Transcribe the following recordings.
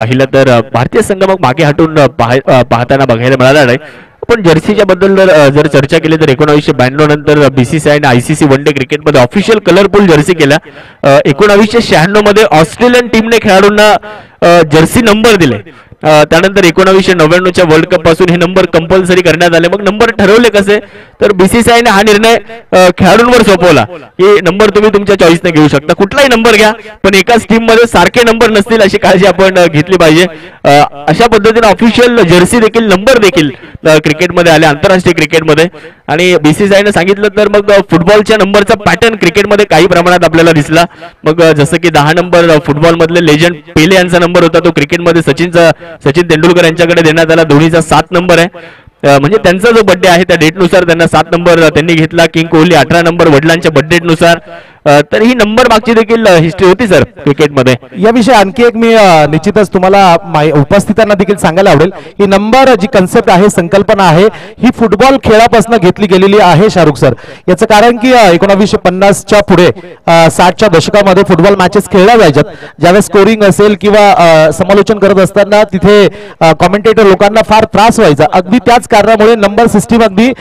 पाहिलं तर भारतीय संघ मग मागे हटून पाहताना बघायला मिळाला नाही. पण जर्सीच्या बद्दल जर चर्चा केली तर 1992 नंतर बीसीसीआय आणि आयसीसी वन डे क्रिकेटमध्ये ऑफिशियल कलरफुल जर्सी केल्या. 1996 मध्ये ऑस्ट्रेलियन टीमने खेळाडूंना जर्सी नंबर दिले. त्यानंतर 1999च्या वर्ल्ड कप पासून हे नंबर कंपल्सरी करण्यात आले. मग नंबर ठरवले कसे तर बीसीसीआयने हा निर्णय खेळाडूंवर सोपवला की नंबर तुम्ही तुमच्या चॉईसने घेऊ शकता, कुठलाही नंबर घ्या, पण एकाच टीम मध्ये सारखे नंबर नसतील अशी काळजी आपण घेतली पाहिजे. अशा पद्धतीने ऑफिशियल जर्सी देखील नंबर देखील क्रिकेटमध्ये आले, आंतरराष्ट्रीय क्रिकेटमध्ये. आणि बीसीसीआयने सांगितलं तर मग फुटबॉलच्या नंबरचा पॅटर्न क्रिकेटमध्ये काही प्रमाणात आपल्याला दिसला. मग जसं की 10 नंबर फुटबॉल मधले लेजंड पेले यांचा नंबर होता, तो क्रिकेटमध्ये सचिन तेंडुलकर यांच्याकडे देण्यात आला. धोनीचा 7 नंबर आहे, म्हणजे त्यांचा जो बर्थडे आहे त्या डेटनुसार त्यांना 7 नंबर त्यांनी घेतला. किंग कोहली 18 नंबर वडिलांच्या बर्थडे नुसार. तर ही नंबर मागची देखील हिस्ट्री होती सर क्रिकेटमध्ये. याविषयी आणखी एक मी निश्चितच तुम्हाला उपस्थितांना देखील सांगायला आवडेल. ही नंबर जी कन्सेप्ट आहे, संकल्पना आहे, ही फुटबॉल खेळापासून घेतली गेलेली आहे शाहरुख सर. याचं कारण की 1950च्या पुढे 60च्या दशकामध्ये फुटबॉल मॅचेस खेळल्या जायच्यात. ज्यावेळेस स्कोरिंग असेल किंवा समालोचन करत असताना तिथे कॉमेंटेटर लोकांना फार त्रास व्हायचा. अगदी त्याच कारणामुळे नंबर सिस्टीम अगदी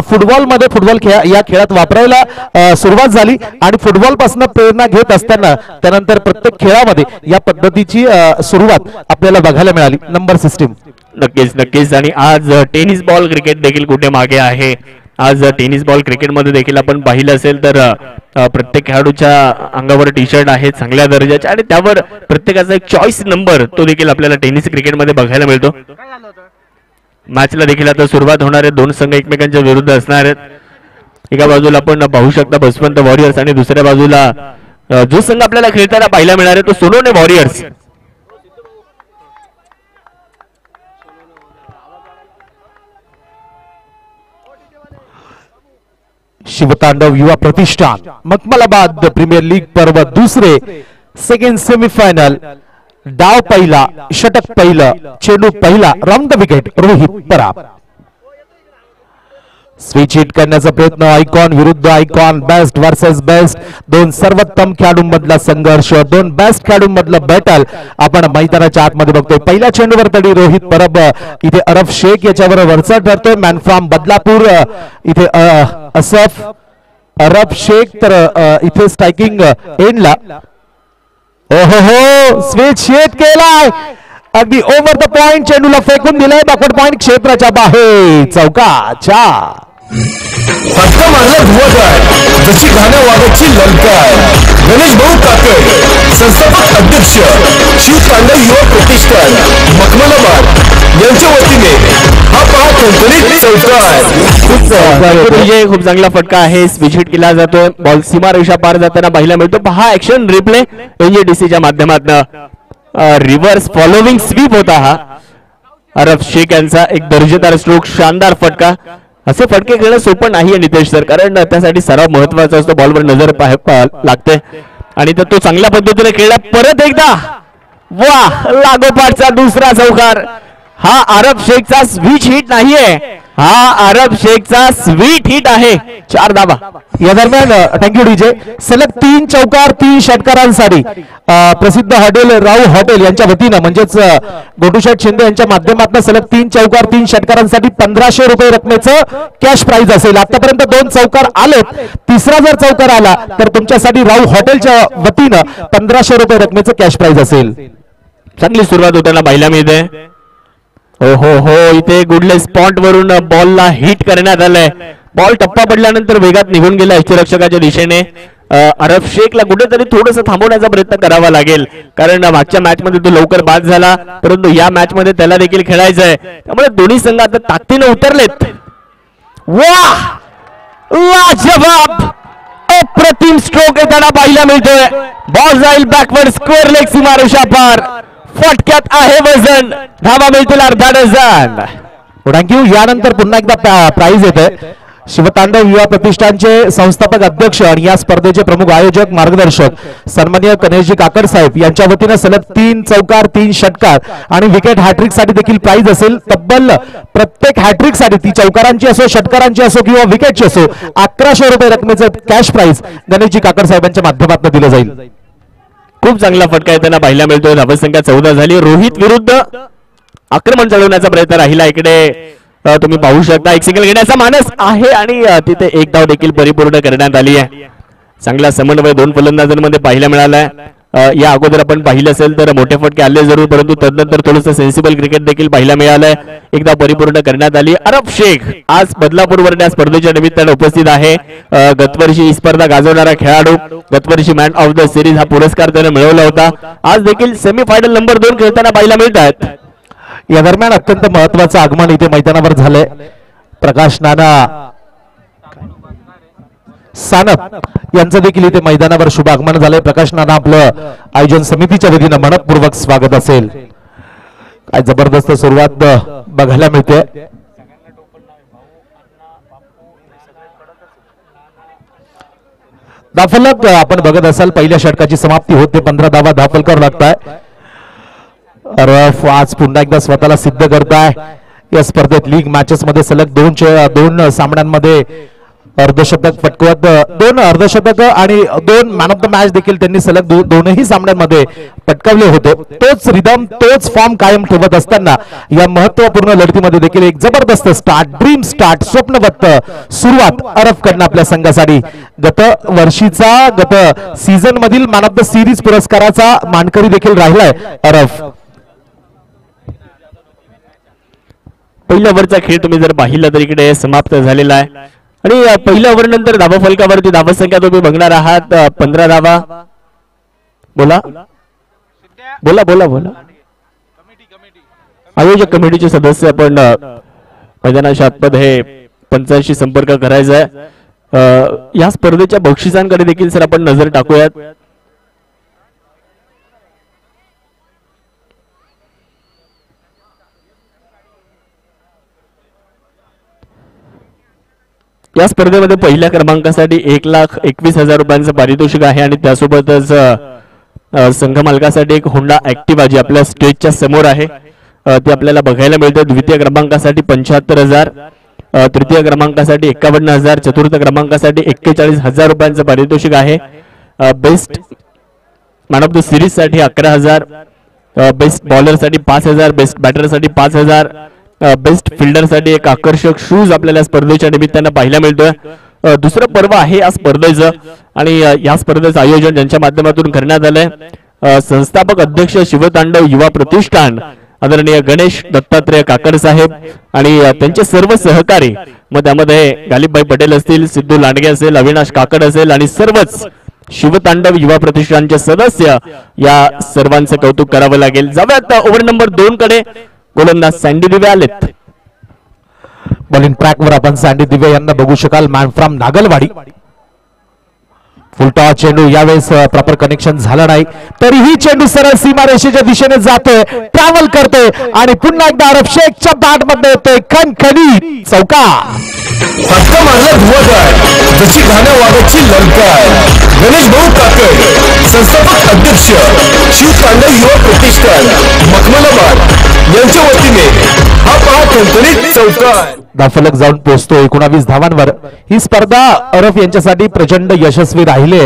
फुटबॉलमध्ये फुटबॉल या खेळात वापरायला सुरुवात झाली. आणि फुटबॉल पासून प्रेरणा घेत असताना त्यानंतर प्रत्येक खेळामध्ये या पद्धतीची सुरुवात आपल्याला बघायला मिळाली, नंबर सिस्टीम. नक्कीच नक्कीच. आणि आज टेनिस बॉल क्रिकेट देखील कुठे मागे आहे. आज टेनिस बॉल क्रिकेटमध्ये देखील आपण पाहिलं असेल तर प्रत्येक खेळाडूच्या अंगावर टी शर्ट आहे चांगल्या दर्जाचे आणि त्यावर प्रत्येकाचा एक चॉईस नंबर तो देखील आपल्याला टेनिस क्रिकेटमध्ये बघायला मिळतो. मॅचला देखील आता सुरुवात होणार आहे. दोन संघ एकमेकांच्या विरुद्ध असणार आहेत. एका बाजूला आपण पाहू शकता बसवंत वॉरियर्स आणि दुसऱ्या बाजूला जो संघ आपल्याला खेळताना पाहायला मिळणार आहे तो Sonone warriors. Shiv Tandav Yuva Pratishthan Makhmalabad premier league पर्व दुसरे सेकंड सेमीफायनल. डाव पहिला, षटक पहिलं, चेंडू पहिला, round the wicket Rohit Parab. Switch hit करण्याचा प्रयत्न, आयकॉन विरुद्ध आयकॉन, बेस्ट वर्सेस बेस्ट, दोन सर्वोत्तम खेळाडूंमधला संघर्ष, दोन बेस्ट खेळाडूंमधलं बॅटल आपण मैदानाच्या आतमध्ये बघतोय. पहिल्या चेंडूवर तडी रोहित परब, इथे अरब शेख याच्यावर वरचा ठरतोय. मॅन फ्रॉम बदलापूर इथे असफ अरब शेख, तर इथे स्ट्रायकिंग एंडला ओहो स्विच हिट केलाय, अगदी ओव्हर द पॉइंट चेंडूला फेकून दिलाय बॅकवर्ड पॉइंट क्षेत्राच्या बाहेर, चौकाच्या. फटका मारला धुवाधार, जशी घाण्या वाघाची ललकार. गणेश भाऊ काकड, संस्थापक अध्यक्ष, शिवतांडव युवा प्रतिष्ठान मखमलाबाद यांच्या वतीने हा पहा कंपनीत चौकार. खूप चांगला फटका आहे. स्विच हिट केला जातोय. बॉल सीमा रेषा पार जाताना पाहायला मिळतो. पहा ऍक्शन रिप्ले एनजेडीसीच्या माध्यमातून. रिव्हर्स फॉलोविंग स्वीप होता हा अरब शेख यांचा. एक दर्जेदार स्ट्रोक, शानदार फटका. असे फटके खेळणं सोपं नाहीये नितेश सर, कारण त्यासाठी सराव महत्वाचा असतो. बॉलवर नजर लागते आणि तो चांगल्या पद्धतीने खेळला. परत एकदा वा, लागोपाठचा दुसरा चौकार. हा अरब शेखचा स्विच हिट नाहीये, हा अरब शेखचा स्वीट हिट आहे. 4 धावा या दरम्यान. Thank you DJ. सलग 3 चौकार 3 षटकारांसाठी प्रसिद्ध हॉटेल राऊ हॉटेल यांच्या वतीनं म्हणजेच गोटूशेठ शिंदे यांच्या माध्यमातून सलग 3 चौकार 3 षटकारांसाठी 1500 रुपये रकमेचं कॅश प्राइज असेल. आतापर्यंत 2 चौकार आलेत, तिसरा जर चौकार आला तर तुमच्यासाठी राऊ हॉटेलच्या वतीनं 1500 रुपये रकमेचं कॅश प्राइज असेल. चांगली सुरुवात होताना पाहायला मिळते. हो हो हो, इथे गुडले स्पॉट वरून बॉलला हिट करण्यात आलंय. बॉल टप्पा पडल्यानंतर वेगात निघून गेला यष्टीरक्षकाच्या दिशेने. अरब शेखला कुठेतरी थोडंसं थांबवण्याचा प्रयत्न करावा लागेल, कारण मागच्या मॅच मध्ये तो लवकर बाद झाला, परंतु या मॅच मध्ये त्याला देखील खेळायचंय. त्यामुळे दोन्ही संघ आता ताकदीने उतरलेत. वाह, लाजवाब, अप्रतिम स्ट्रोक येताना पाहायला मिळतोय. बॉल जाईल बॅकवर्ड स्क्वेअर लेग सीमारेषा पार. फटक्यात आहे वजन, धावा मिळतील अर्धा डझन. थँक्यू. यानंतर पुन्हा एकदा प्राइज येते. शिवतांडव युवा प्रतिष्ठानचे संस्थापक अध्यक्ष आणि या स्पर्धेचे प्रमुख आयोजक मार्गदर्शक सन्माननीय गणेशजी काकड साहेब यांच्या वतीने सलग 3 चौकार 3 षटकार आणि विकेट हॅट्रिक साठी देखील प्राइज असेल. तब्बल प्रत्येक हॅट्रिक साठी, ती चौकारांची असो, षटकारांची असो किंवा विकेटची असो, 1100 रुपये रकमेचं कॅश प्राइज गणेशजी काकड साहेबांच्या माध्यमातून दिलं जाईल. खूप चांगला फटका येताना पाहायला मिळतोय. धावसंख्या 14 झाली. रोहित विरुद्ध आक्रमण चढवण्याचा प्रयत्न राहिला इकडे. तुम्ही पाहू शकता एक सिंगल घेण्याचा मानस आहे आणि तिथे एक धाव देखील परिपूर्ण करण्यात आली आहे. चांगला समन्वय दोन फलंदाजांमध्ये पाहायला मिळालाय. या अगोदर आपण पाहिलं असेल तर मोठे फटके आले जरूर, परंतु तदनंतर थोडंसं सेन्सिबल क्रिकेट देखील पाहायला मिळालंय. एकदा परिपूर्ण करण्यात आली. अरब शेख आज बदलापूरवर या स्पर्धेच्या निमित्ताने उपस्थित आहे. गतवर्षी ही स्पर्धा गाजवणारा खेळाडू, गतवर्षी मॅन ऑफ द सिरीज हा पुरस्कार त्याने मिळवला होता. आज देखील सेमीफायनल नंबर 2 खेळताना पाहायला मिळत आहेत. या दरम्यान अत्यंत महत्वाचं आगमन इथे मैदानावर झालंय. प्रकाश नाना सानप यांचं देखील इथे मैदानावर शुभ आगमन झालंय. प्रकाश नाना आपलं आयोजन समितीच्या वतीनं मनपूर्वक स्वागत असेल. काय जबरदस्त सुरुवात बघायला मिळते. धाफलक आपण बघत असाल पहिल्या षटकाची समाप्ती होते. 15 धावा धाफलकर लागताय. रफ आज पुन्हा एकदा स्वतःला सिद्ध करताय. या स्पर्धेत लीग मॅचेस मध्ये सलग दोन सामन्यांमध्ये अर्धशतक फटकवत 2 अर्धशतक आणि 2 मॅन ऑफ द मॅच देखील त्यांनी सलग दोनही सामन्यांमध्ये पटकावले होते. तोच रिदम तोच फॉर्म कायम ठेवत असताना या महत्वपूर्ण लढतीमध्ये देखील एक जबरदस्त स्टार्ट, ड्रीम स्टार्ट, स्वप्नवत सुरुवात अरफकडनं आपल्या संघासाठी. गत सीझन मधील मॅन ऑफ द सिरीज पुरस्काराचा मानकरी देखील राहिलाय अरफ. पहिल्या ओव्हरचा खेळ तुम्ही जर पाहिला तर इकडे समाप्त झालेला आहे आणि पहिल्या ओव्हर नंतर धावा फलकावरती धावसंख्या तुम्ही बघणार आहात 15 धावा. बोला बोला बोला बोला. आयोजक कमिटीचे सदस्य आपण मैदानाच्या आतमध्ये हे पंचांशी संपर्क करायचा आहे. या स्पर्धेच्या बक्षिसांकडे देखील सर आपण नजर टाकूयात. या स्पर्धेमध्ये पहिल्या क्रमांकासाठी 1,21,000 रुपयांचं पारितोषिक आहे आणि त्यासोबतच संघ मालकासाठी एक होंडा ऍक्टिव्हा जी आपल्या स्टेजच्या समोर आहे ती आपल्याला बघायला मिळते. द्वितीय क्रमांकासाठी 75,000, तृतीय क्रमांकासाठी 51,000, चतुर्थ क्रमांकासाठी 41,000 रुपयांचं पारितोषिक आहे. Best man of the series साठी 11,000, बेस्ट बॉलर साठी 5,000, बेस्ट बॅटर साठी 5,000, बेस्ट फिल्डर साठी एक आकर्षक शूज आपल्याला स्पर्धेच्या निमित्तानं पाहायला मिळतोय. दुसरं पर्व आहे या स्पर्धेचं आणि या स्पर्धेचं आयोजन ज्यांच्या माध्यमातून करण्यात आलंय संस्थापक अध्यक्ष शिवतांडव युवा प्रतिष्ठान आदरणीय गणेश दत्तात्रय काकड साहेब आणि त्यांचे सर्व सहकारी, मग त्यामध्ये गालिबभाई पटेल असतील, सिद्धू लांडगे असेल, अविनाश काकड असेल आणि सर्वच शिवतांडव युवा प्रतिष्ठानचे सदस्य, या सर्वांचं कौतुक करावं लागेल. जाऊयात ओव्हर नंबर 2 कडे. गोलंदाज सँडी दिवे आलेत. बॉलिंग ट्रॅक वर आपण सँडी दिवे यांना बघू शकाल. Man from Nagalwadi. फुलटॉ चेंडू यावेळेस प्रॉपर कनेक्शन झालं नाही, तरीही चेंडू सरळ सीमारेषेच्या दिशेने जातोय, ट्रॅव्हल करतोय आणि पुन्हा एकदा अरब शेखच्या बॅट मध्ये येतोय खणखणी चौका. फटका मारला धुवाधार, जशी घाण्या वाघाची ललकार. गणेश भाऊ काकड, संस्थापक अध्यक्ष शिवतांडव युवा प्रतिष्ठान मखमलाबाद यांच्या वतीने हा पहा खणखणीत चौका. दाफलक जाऊन पोहोचतो 19 धावांवर. ही स्पर्धा अरफ यांच्यासाठी प्रचंड यशस्वी राहिली,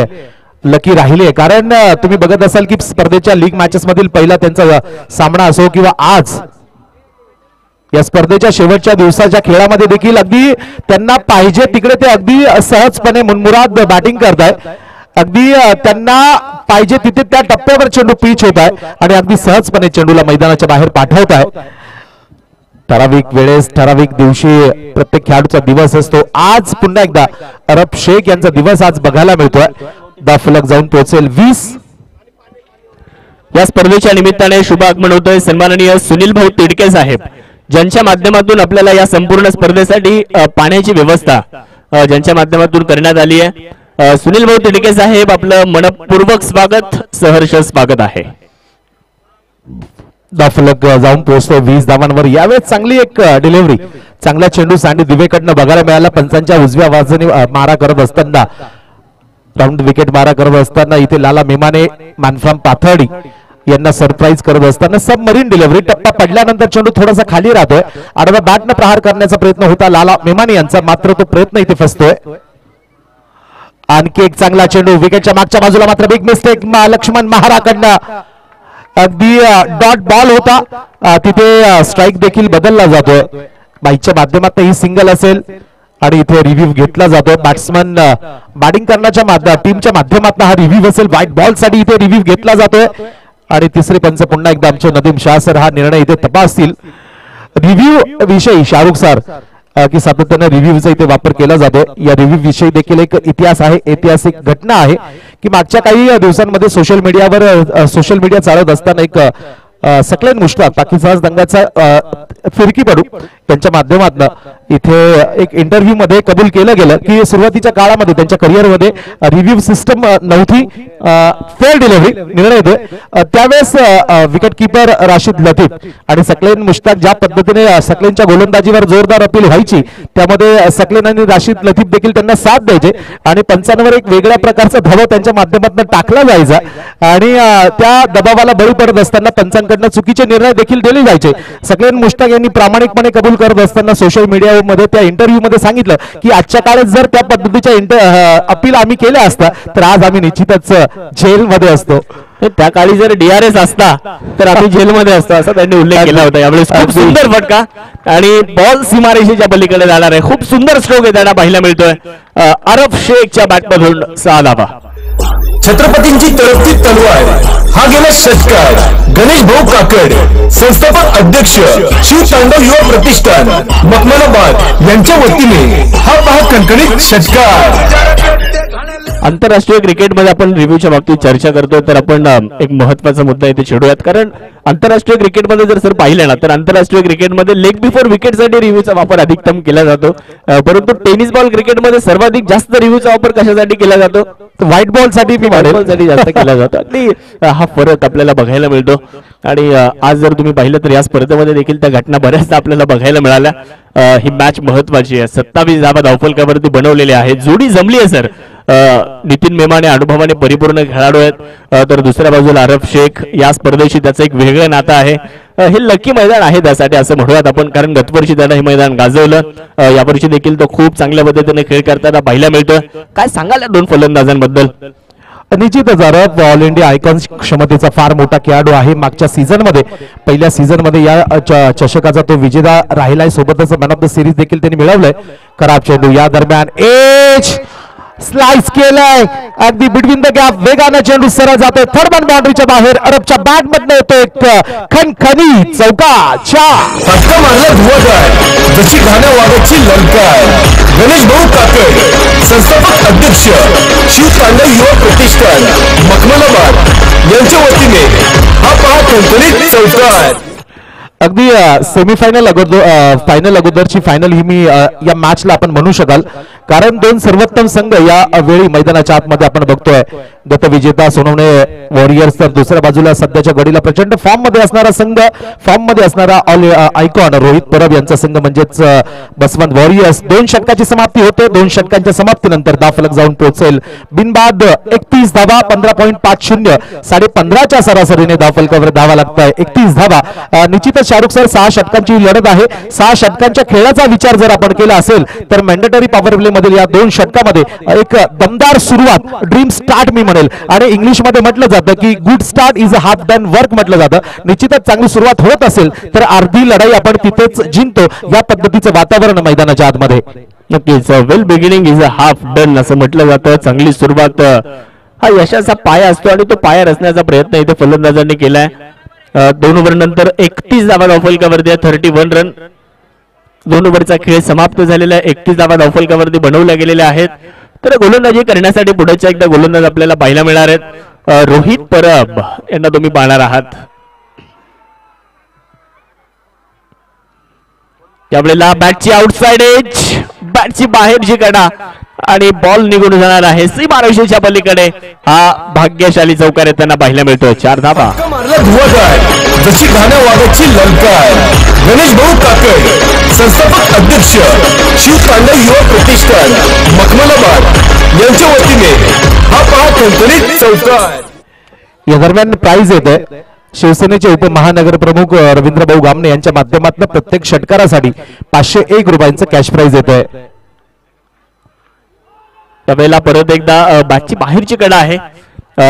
लकी राहिले. कारण तुम्ही बघत असाल की स्पर्धेच्या लीग मॅचेस मधील पहिला त्यांचा सामना असो किंवा आज या स्पर्धेच्या शेवटच्या दिवसाच्या खेळामध्ये देखील अगदी त्यांना पाहिजे तिकडे ते अगदी सहजपणे मुनमुराद बॅटिंग करतायत. अगदी त्यांना पाहिजे तिथे त्या टप्प्यावर चेंडू पिच होत आहे आणि अगदी सहजपणे चेंडूला मैदानाच्या बाहेर पाठवत आहे. ठराविक वेळेस ठराविक दिवशी प्रत्येक खेळाडूचा दिवस असतो. आज पुन्हा एकदा अरब शेख यांचा दिवस आज बघायला मिळतोय. दाफलक जाऊन पोहोचेल 20. या स्पर्धेच्या निमित्ताने शुभ आगमन होतोय सन्माननीय सुनील भाऊ तिडके साहेब, ज्यांच्या माध्यमातून आपल्याला या संपूर्ण स्पर्धेसाठी पाण्याची व्यवस्था ज्यांच्या माध्यमातून करण्यात आली आहे. सुनील भाऊ तिडके साहेब, आपलं मनपूर्वक स्वागत, सहर्ष स्वागत आहे. दाफलक जाऊन पोहोचतो 20 धावांवर. यावेळेस चांगली एक डिलिव्हरी, चांगला चेंडू सँडी दिवेकडनं बघायला मिळाला. पंचांच्या उजव्या बाजूने मारा करत असताना, राऊंड विकेट मारा करत असताना इथे लाला मेमाने मानफ्राम पाथर्डी यांना सरप्राईज करत असताना सबमरीन डिलिव्हरी. टप्पा पडल्यानंतर चेंडू थोडासा खाली राहतोय. आडव्या बॅटनं प्रहार करण्याचा प्रयत्न होता लाला मेमाने यांचा, मात्र तो प्रयत्न इथे फसतोय. आणखी एक चांगला चेंडू विकेटच्या मागच्या बाजूला, मात्र बिग मिस्टेक लक्ष्मण महाराकडनं. अगदी डॉट बॉल होता, तिथे स्ट्राईक देखील बदलला जातोय. बाईच्या माध्यमातून ही सिंगल असेल आणि इथे रिव्ह्यू घेतला जातोय. बॅट्समन बॅटिंग करण्याच्या टीमच्या माध्यमातून हा रिव्ह्यू असेल. व्हाईट बॉल साठी इथे रिव्ह्यू घेतला जातोय आणि तिसरे पंच पुन्हा एकदा आमचे नदीम शाह सर हा निर्णय इथे तपासतील. रिव्ह्यू विषयी शाहरुख सर की सातत्याने रिव्ह्यूचा इथे वापर केला जातो. या रिव्ह्यू विषयी देखील एक इतिहास आहे, ऐतिहासिक घटना आहे की मागच्या काही दिवसांमध्ये सोशल मीडिया चालत असताना एक सकलेन मुश्ताक पाकिस्तान दंगाचा फिरकी पडू त्यांच्या माध्यमातून इथे एक इंटरव्ह्यू मध्ये कबूल केलं गेलं की सुरुवातीच्या काळामध्ये त्यांच्या करिअरमध्ये रिव्ह्यू सिस्टम नव्हती. फेअर डिलिव्हरी निर्णय येतोय त्यावेळेस विकेट किपर राशिद लतीफ आणि सकलेन मुश्ताक ज्या पद्धतीने सकलेनच्या गोलंदाजीवर जोरदार अपील व्हायची, त्यामध्ये सकलेन आणि राशिद लतीफ देखील त्यांना साथ द्यायचे आणि पंचांवर एक वेगळ्या प्रकारचा दबाव त्यांच्या माध्यमातून टाकला जायचा आणि त्या दबावाला बळी पडत असताना पंचांकडनं चुकीचे निर्णय देखील दिले जायचे. सकलेन मुश्ताक यांनी प्रामाणिकपणे कबूल करत असताना सोशल मीडियामध्ये त्या इंटरव्ह्यू मध्ये सांगितलं की आजच्या काळात जर त्या पद्धतीच्या अपील आम्ही केल्या असता तर आज आम्ही निश्चितच जेलमध्ये असतो. त्या काळी जर DRS असता तर आम्ही जेलमध्ये असतो असा त्यांनी उल्लेख केला होता. यावेळेस खूप सुंदर फटका आणि बॉल सीमारेषेच्या पलीकडे जाणार आहे. खूप सुंदर स्ट्रोक आहे त्यांना पाहायला मिळतोय. अरब शेखच्या बॅटमधून 6 धावा. छत्रपतींची तळपती तलवार हा गेल्या शतकात गणेश भाऊ काकड संस्थापक अध्यक्ष शिव तांडव युवा प्रतिष्ठान मखमलाबाद यांच्या वतीने हा पहा कणकणीत षटकार. आंतरराष्ट्रीय क्रिकेटमध्ये आपण रिव्ह्यूच्या बाबतीत चर्चा करतो तर आपण एक महत्वाचा मुद्दा इथे छेडूयात. कारण आंतरराष्ट्रीय क्रिकेटमध्ये जर सर पाहिलं ना तर आंतरराष्ट्रीय क्रिकेटमध्ये लेग बिफोर विकेटसाठी रिव्ह्यूचा वापर अधिकतम केला जातो, परंतु टेनिस बॉल क्रिकेटमध्ये सर्वाधिक जास्त रिव्ह्यूचा वापर कशासाठी केला जातो? व्हाईट बॉल साठी जास्त केला जातो. आणि हा फरक आपल्याला बघायला मिळतो. आणि आज जर तुम्ही पाहिलं तर या स्पर्धेमध्ये देखील त्या घटना बऱ्याचदा आपल्याला बघायला मिळाल्या. ही मॅच महत्वाची आहे. 27 धावा धावफलकावरती बनवलेले आहेत. जोडी जमली आहे सर. नितीन मेमाने अनुभवाने परिपूर्ण खेळाडू आहेत, तर दुसऱ्या बाजूला अरब शेख. या स्पर्धेशी त्याचं एक वेगळं नातं आहे. हे लकी मैदान आहे त्यासाठी असं म्हणूयात आपण, कारण गतवर्षी त्यानं हे मैदान गाजवलं. यावर्षी देखील तो खूप चांगल्या पद्धतीने खेळ करताना पाहायला मिळतोय. काय सांगाल या दोन फलंदाजांबद्दल? निश्चितच अरब ऑल इंडिया आयकॉन क्षमतेचा फार मोठा खेळाडू आहे. मागच्या सीझन मध्ये पहिल्या सीझन मध्ये या चषकाचा तो विजेता राहिलाय. सोबतच मॅन ऑफ द सिरीज देखील त्यांनी मिळवलंय. खराब चेंडू या दरम्यान एज स्लाइस केलाय अगदी बिटवीन द गॅप. वेगानं चेंडू सरळ जातोय थर्ड बाउंड्रीच्या बाहेर. अरबच्या बॅट मधनं येतो एक खणखणी चौकाच्या फटका मारला धुवाधार जशी घाण्या वाघाची ललकार. गणेश भाऊ काकड संस्थापक अध्यक्ष शिव तांडव युवा प्रतिष्ठान मखमलाबाद यांच्या वतीने हा पहा कणकणीत चौकार. अगदी सेमीफायनल फायनल अगोदरची फायनल ही मी या मॅचला आपण म्हणू शकाल, कारण दोन सर्वोत्तम संघ या वेळी मैदानाच्या आतमध्ये आपण बघतोय. गतविजेता सोनवणे वॉरियर्स तर दुसऱ्या बाजूला सध्याच्या घडीला प्रचंड फॉर्म मध्ये असणारा संघ, फॉर्म मध्ये असणारा ऑल आयकॉन रोहित परब यांचा संघ म्हणजेच बसवंत वॉरियर्स. 2 षटकाची समाप्ती होते. 2 षटकांच्या समाप्तीनंतर धावफलक जाऊन पोहोचेल बिनबाद 31 धावा 15.50 15.5च्या सरासरीने धावफलकावर धावा लागताय 31 धावा. निश्चितच शाहरुख सर 6 षटकांची लढत आहे. 6 षटकांच्या खेळाचा विचार जर आपण केला असेल तर मॅन्डेटरी पॉवर प्ले मधील या 2 षटकामध्ये एक दमदार सुरुवात, ड्रीम स्टार्ट मी म्हणेल, आणि इंग्लिश मध्ये म्हटलं जातं की good start is a half done work म्हटलं जातं. निश्चितच चांगली सुरुवात होत असेल तर अर्धी लढाई आपण तिथेच जिंकतो. या पद्धतीचं वातावरण मैदानाच्या आतमध्ये नक्कीच. Well beginning is a half done असं म्हटलं जातं. चांगली सुरुवात हा यशाचा पाया असतो आणि तो पाया रचण्याचा प्रयत्न इथे फलंदाजांनी केलाय. 2 ओव्हर नंतर 31 धावा धावफलकावरती 31 रन. 2 ओव्हरचा खेळ समाप्त झालेला आहे. 31 धावा धावफलकावरती बनवल्या गेलेल्या आहेत. तर गोलंदाजी करण्यासाठी पुढच्या एकदा गोलंदाज आपल्याला पाहायला मिळणार आहेत. रोहित परब यांना तुम्ही पाहणार आहात. यावेळेला बॅटची आउटसाइड एज, बॅटची बाहेरची कडा आणि बॉल निघून जाणार आहे सीमारेषेच्या पलीकडे. हा भाग्यशाली चौकार येताना पाहायला मिळतोय. 4 धावा. मारला धुवाधार जशी घाण्या वाघाची ललकार. गणेश भाऊ काकड संस्थापक अध्यक्ष शिव तांडव युवा प्रतिष्ठान मखमलाबाद यांच्या वतीने हा पहा कणकणीत चौकार. या दरम्यान प्राइज येते शिवसेनेचे उपमहानगर प्रमुख रवींद्रभाऊ गामणे यांच्या माध्यमातून प्रत्येक षटकारासाठी 501 रुपयांचं कॅश प्राइज येत आहे. त्यावेळेला परत एकदा बॅटची बाहेरची कडा आहे,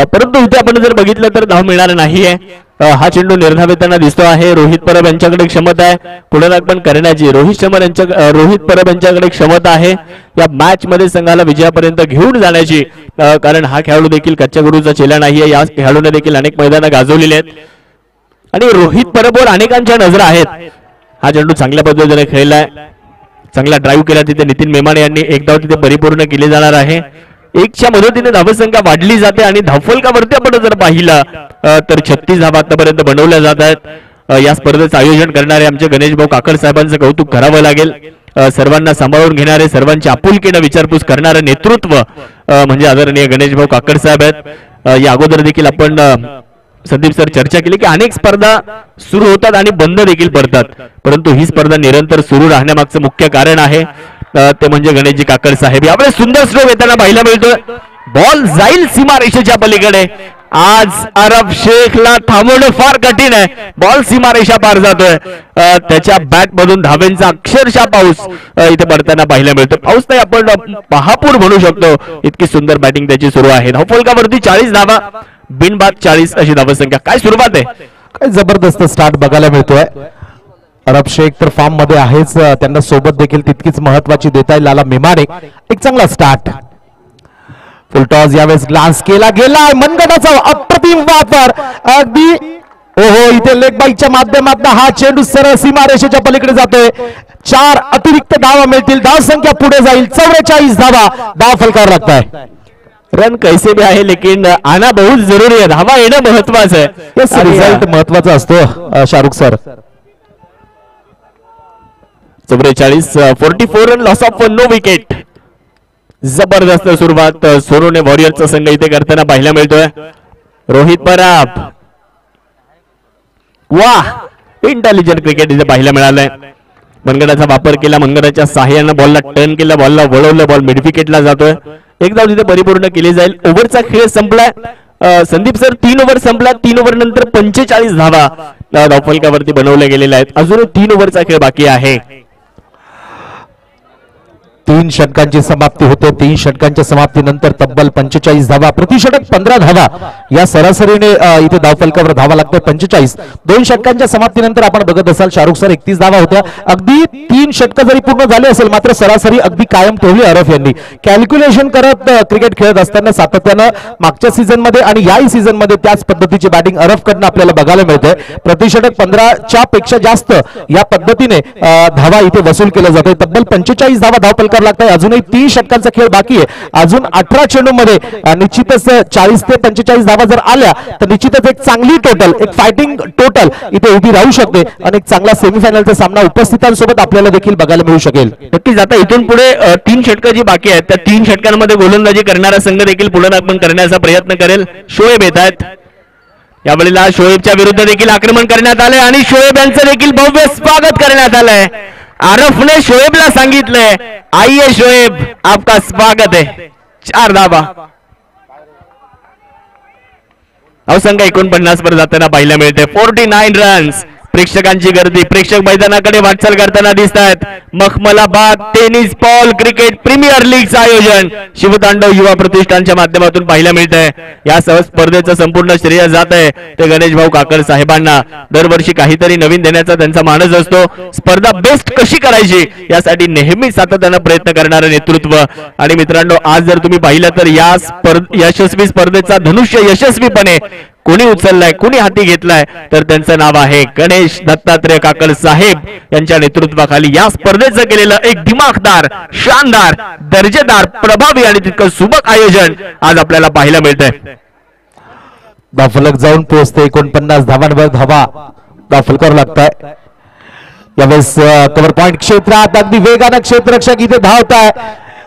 परंतु इथे आपण जर बघितलं तर धाव मिळणार नाहीये. हा चेंडू निर्धाविताना दिसतो आहे. रोहित परब यांच्याकडे क्षमता आहे पुनरागमन करण्याची. रोहित परब यांच्याकडे क्षमता आहे या मॅच मध्ये संघाला विजयापर्यंत घेऊन जाण्याची, कारण हा खेळाडू देखील कच्च्या गुरुचा चेला नाहीये. या खेळाडूने देखील अनेक मैदानं गाजवलेली आहेत आणि रोहित परबवर अनेकांच्या नजरा आहेत. हा चेंडू चांगल्या पद्धतीने खेळलाय, चांगला ड्राईव्ह केला तिथे नितीन मेमाने यांनी. एक धाव तिथे परिपूर्ण केली जाणार आहे. एकच्या मदतीने धावसंख्या वाढली जाते आणि धावफलकावरती आपण जर पाहिलं तर 36 धावा आतापर्यंत बनवल्या जात आहेत. या स्पर्धेचं आयोजन करणारे आमचे गणेश भाऊ काकड साहेबांचं कौतुक करावं लागेल. सर्वांना सांभाळून घेणारे, सर्वांची आपुलकीने विचारपूस करणारं नेतृत्व म्हणजे आदरणीय गणेश भाऊ काकड साहेब आहेत. या अगोदर देखील आपण संदीप सर चर्चा केली की अनेक स्पर्धा सुरू होतात आणि बंद देखील पडतात, परंतु ही स्पर्धा निरंतर सुरू राहण्यामागचं मुख्य कारण आहे ते म्हणजे गणेशजी काकड साहेब. यावेळेस सुंदर स्ट्रोक येताना पाहायला मिळतोय. बॉल जाईल सीमारेषेच्या पलीकडे. आज अरब शेखला थांबवणं फार कठीण आहे. बॉल सीमारेषा पार जातोय. त्याच्या बॅट मधून धावेंचा अक्षरशः पाऊस इथे पडताना पाहायला मिळतो. पाऊस नाही, आपण महापूर म्हणू शकतो, इतकी सुंदर बॅटिंग त्याची सुरू आहे. धावफलकावरती 40 धावा, बिनबाद 40 अशी धावसंख्या. काय सुरुवात आहे, काय जबरदस्त स्टार्ट बघायला मिळतोय. अरब शेख तर फॉर्म मध्ये आहेच, त्यांना सोबत देखील तितकीच महत्वाची देत आहे लाला मेमाने. एक चांगला स्टार्ट. फुलटॉस यावेळेस ग्लान्स केला गेलाय. मनगटाचा अप्रतिम वापर. अगदी ओहो, इथे लेग बाईकच्या माध्यमातून हा चेंडू सरळ सीमारेषेच्या पलीकडे जातोय. 4 अतिरिक्त धावा मिळतील. धाव संख्या पुढे जाईल 44 धावा. धाव फलकावर लागताय. रन कैसे भी आहे लेकिन आना बहुत जरुरी आहे. धावा येणं महत्वाचं आहे. रिझल्ट महत्वाचा असतो Shahrukh sir. 44 44 run, loss of no wicket. जबरदस्त सुरुवात सोनूने वॉरियरचा संघ इथे करताना पाहायला मिळतोय. रोहित परब, वाह, इंटेलिजंट क्रिकेट इथे पाहायला मिळालंय. मनगटाचा वापर केला, मनगटाच्या सहाय्यानं बॉलला टर्न केला, बॉलला वळवलं, बॉल मिड विकेटला जातोय. एक धाव तिथे परिपूर्ण केली जाईल. ओव्हरचा खेळ संपलाय. संदीप सर 3 ओव्हर संपला. 3 ओव्हर नंतर 45 धावा धावफलकावरती बनवल्या गेलेल्या आहेत. अजून 3 ओव्हरचा खेळ बाकी आहे. 3 षटकांची समाप्ती होते. 3 षटकांच्या समाप्तीनंतर तब्बल 45 धावा, प्रतिषटक 15 धावा या सरासरीने इथे धावफलकावर धावा लागते 45. 2 षटकांच्या समाप्तीनंतर आपण बघत असाल शाहरुख सर 31 धावा होत्या. अगदी 3 षटक जरी पूर्ण झाले असेल मात्र सरासरी अगदी कायम ठेवली अरफ यांनी. कॅल्क्युलेशन करत क्रिकेट खेळत असताना सातत्यानं मागच्या सीझन मध्ये आणि याही सीझन मध्ये त्याच पद्धतीची बॅटिंग अरफ कडनं आपल्याला बघायला मिळते. प्रतिषटक 15च्या पेक्षा जास्त या पद्धतीने धावा इथे वसूल केल्या जाते. तब्बल 45 धावा धावफलकावर लागतंय. अजूनही 3 षटकांचा खेळ बाकी आहे. अजून 18 चेंडूमध्ये निश्चितच 40 ते 45 धावा जर आल्या तर निश्चितच एक चांगली टोटल, एक फायटिंग टोटल इथे उभी राहू शकते आणि एक चांगला सेमीफायनलचा सामना उपस्थितांसोबत आपल्याला देखील बघायला मिळू शकेल. नक्कीच. आता इथून पुढे 3 षटकं जी बाकी आहेत त्या 3 षटकांमध्ये गोलंदाजी करणारा संघ देखील पुनरागमन करण्याचा प्रयत्न करेल. शोएब येत आहेत. यावेळेला शोएबच्या विरुद्ध देखील आक्रमण करण्यात आले आणि शोएब यांचं देखील भव्य स्वागत करण्यात आलंय. आरफने शोएबला सांगितलंय, आइए शोएब आपका स्वागत है. 4 धावा. अवसंख्य 49 वर जाताना पाहायला मिळते. 49 रन्स. प्रेक्षकांची गर्दी प्रेक्षक मैदानाकडे वाटचाल करताना दिसत आहेत. Makhmalabad tennis ball cricket premier लीगचं आयोजन शिवतांडव युवा प्रतिष्ठानच्या माध्यमातून पाहायला मिळत आहे. या स्पर्धेचं संपूर्ण श्रेय जात आहे ते गणेश भाऊ काकड साहेबांना. दरवर्षी काहीतरी नवीन देण्याचा त्यांचा मानस असतो. स्पर्धा बेस्ट कशी करायची यासाठी नेहमी सातत्यानं प्रयत्न करणारं नेतृत्व. आणि मित्रांनो, आज जर तुम्ही पाहिलं तर या यशस्वी स्पर्धेचा धनुष्य यशस्वीपणे कोणी उचललाय, कोणी हाती घेतलाय तर त्यांचं नाव आहे गणेश दत्तात्रय काकड साहेब यांच्या नेतृत्वाखाली या स्पर्धेचं केलेलं एक दिमागदार, शानदार, दर्जेदार, प्रभावी आणि तितकं सुबक आयोजन आज आपल्याला पाहायला मिळतंय. धावफलक जाऊन पोहोचते 49 धावांवर धावा धावफलकावर लागताय. यावेळेस कव्हर पॉइंट क्षेत्रात अगदी वेगानं क्षेत्ररक्षक इथे धावताय.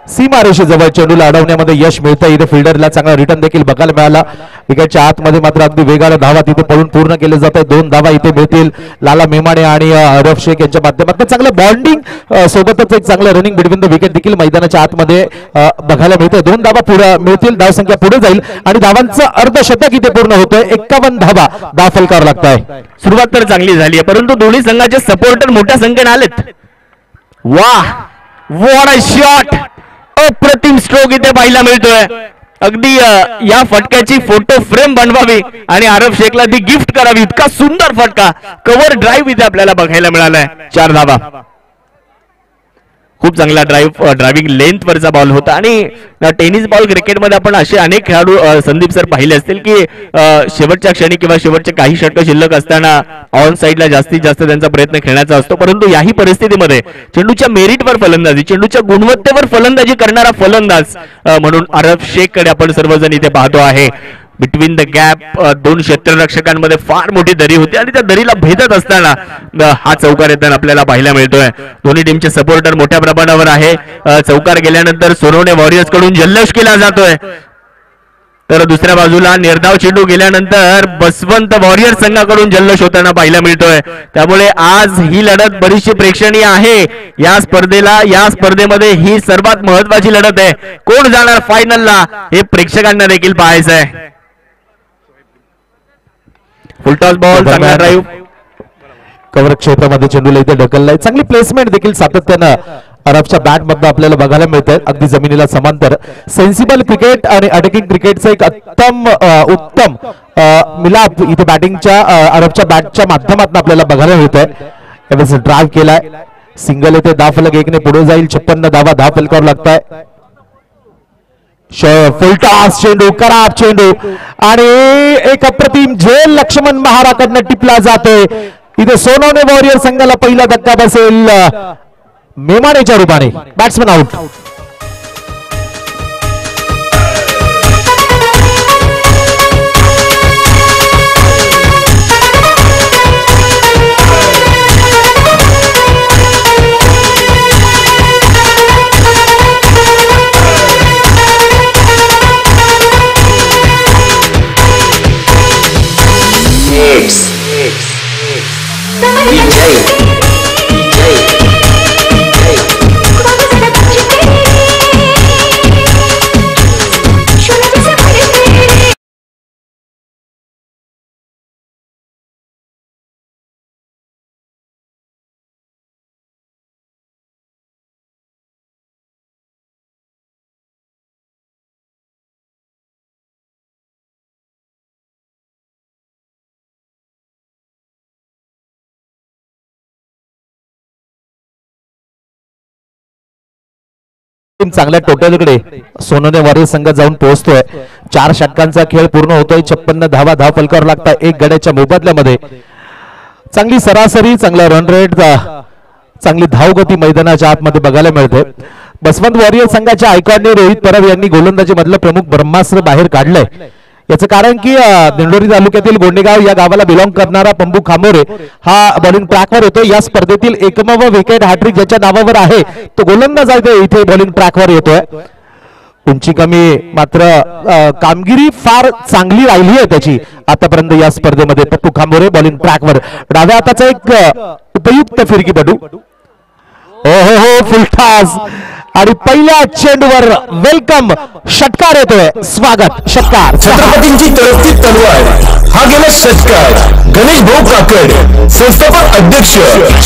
सीमारेषेजवळ चेंडूला अडवण्यामध्ये यश मिळतं. इथे फिल्डरला चांगला रिटर्न देखील बघायला मिळाला. विकेटच्या आतमध्ये मात्र अगदी वेगाला धावा तिथे पडून पूर्ण केले जात आहे. 2 धावा इथे मिळतील लाला मेमाने आणि अरफ शेख यांच्या माध्यमातून. चांगलं बॉन्डिंग सोबतच एक चांगलं रनिंग बिटवीन द विकेट देखील मैदानाच्या आतमध्ये बघायला मिळते. 2 धावा पुढे मिळतील. धावसंख्या पुढे जाईल आणि धावांचं अर्धशतक इथे पूर्ण होतंय. 51 धावा धावफलकावर लागताय. सुरुवात तर चांगली झाली आहे परंतु दोन्ही संघाचे सपोर्टर मोठ्या संख्येने आलेत. वाह, व्हॉट अ शॉट. अप्रतिम स्ट्रोक इथे पाहायला मिळतोय. अगदी या फटक्याची फोटो फ्रेम बनवावी आणि आरब शेखला ती गिफ्ट करावी. इतका सुंदर फटका, कव्हर ड्राईव्ह इथे आपल्याला बघायला मिळालाय. 4 धावा. खूप चांगला ड्रायव्हिंग लेंथ वरचा बॉल होता. आणि टेनिस बॉल क्रिकेटमध्ये आपण असे अनेक खेळाडू संदीप सर पाहिले असतील की शेवटच्या क्षणी किंवा शेवटचे काही षटक शिल्लक असताना ऑन साईडला जास्तीत जास्त त्यांचा प्रयत्न खेळण्याचा असतो. परंतु याही परिस्थितीमध्ये चेंडूच्या मेरिटवर फलंदाजी, चेंडूच्या गुणवत्तेवर फलंदाजी करणारा फलंदाज म्हणून आरब शेखकडे आपण सर्वजण इथे पाहतो आहे. बिटवीन द गॅप 2 क्षेत्ररक्षकांमध्ये फार मोठी दरी होती आणि त्या दरीला भेदत असताना हा चौकार येताना आपल्याला पाहायला मिळतोय. दोन्ही टीमचे सपोर्टर मोठ्या प्रमाणावर आहे. चौकार गेल्यानंतर सोनवणे वॉरियर्स कडून जल्लोष केला जातोय, तर दुसऱ्या बाजूला निर्धाव चेंडू गेल्यानंतर बसवंत वॉरियर संघाकडून जल्लोष होताना पाहायला मिळतोय. त्यामुळे आज ही लढत बरीचशी प्रेक्षणीय आहे. या स्पर्धेमध्ये ही सर्वात महत्वाची लढत आहे. कोण जाणार फायनलला हे प्रेक्षकांना देखील पाहायचं आहे. फुलटॉस बॉल, चांगला ड्राईव्ह, कव्हर क्षेत्रामध्ये चेंडूला इथे ढकललाय. चांगली प्लेसमेंट देखील सातत्यानं अरबच्या बॅट मधनं आपल्याला बघायला मिळतंय. अगदी जमिनीला समांतर सेन्सिबल क्रिकेट आणि अटॅकिंग क्रिकेटचं एक उत्तम मिलाप इथे बॅटिंगच्या अरबच्या बॅटच्या माध्यमातून आपल्याला बघायला मिळतंय. यावेळेस ड्राईव्ह केलाय, सिंगल येथे 10 फलक 1 ने पुढे जाईल. 56 धावा 10 फलकावर लागताय. फुलटॉस चेंडू, खराब चेंडू आणि एक अप्रतिम झेल लक्ष्मण महाराकडनं टिपला जातोय. इथे सोनवणे वॉरियर संघाला पहिला धक्का बसेल मेमानेच्या रूपाने. Batsman out. चांगल्या टोटलकडे सोनवणे वॉरियर संघ जाऊन पोहोचतोय. 4 षटकांचा खेळ पूर्ण होतोय. 56 धावा 10 फलकावर लागतात. 1 गड्याच्या मोबदल्यामध्ये चांगली सरासरी, चांगला रन रेट, चांगली धावगती मैदानाच्या आतमध्ये बघायला मिळते. बसवंत वॉरियर संघाच्या आयकॉनने रोहित परब यांनी गोलंदाजी मधलं प्रमुख ब्रह्मास्त्र बाहेर काढलंय. याचं कारण की दिंडोरी तालुक्यातील गोंडेगाव या गावाला बिलॉंग करणारा पंबू खामोरे हा बॉलिंग ट्रॅकवर येतो. या स्पर्धेतील एकमेव विकेट हॅट्रिक ज्याच्या नावावर आहे तो गोलंदाज आहे, इथे बॉलिंग ट्रॅकवर येतोय. उंची कमी, मात्र कामगिरी फार चांगली राहिली आहे त्याची आतापर्यंत या स्पर्धेमध्ये. पप्पू खांबोरे बॉलिंग ट्रॅकवर, डाव्या हाताचा एक उपयुक्त फिरकीपटू. हो फुलटास आणि पहिल्या चेंडूवर वेलकम षटकार येतोय. स्वागत षटकार. छत्रपतींची तळपती तलवार हा गेला षटकार. गणेश भाऊ काकड, संस्थापक अध्यक्ष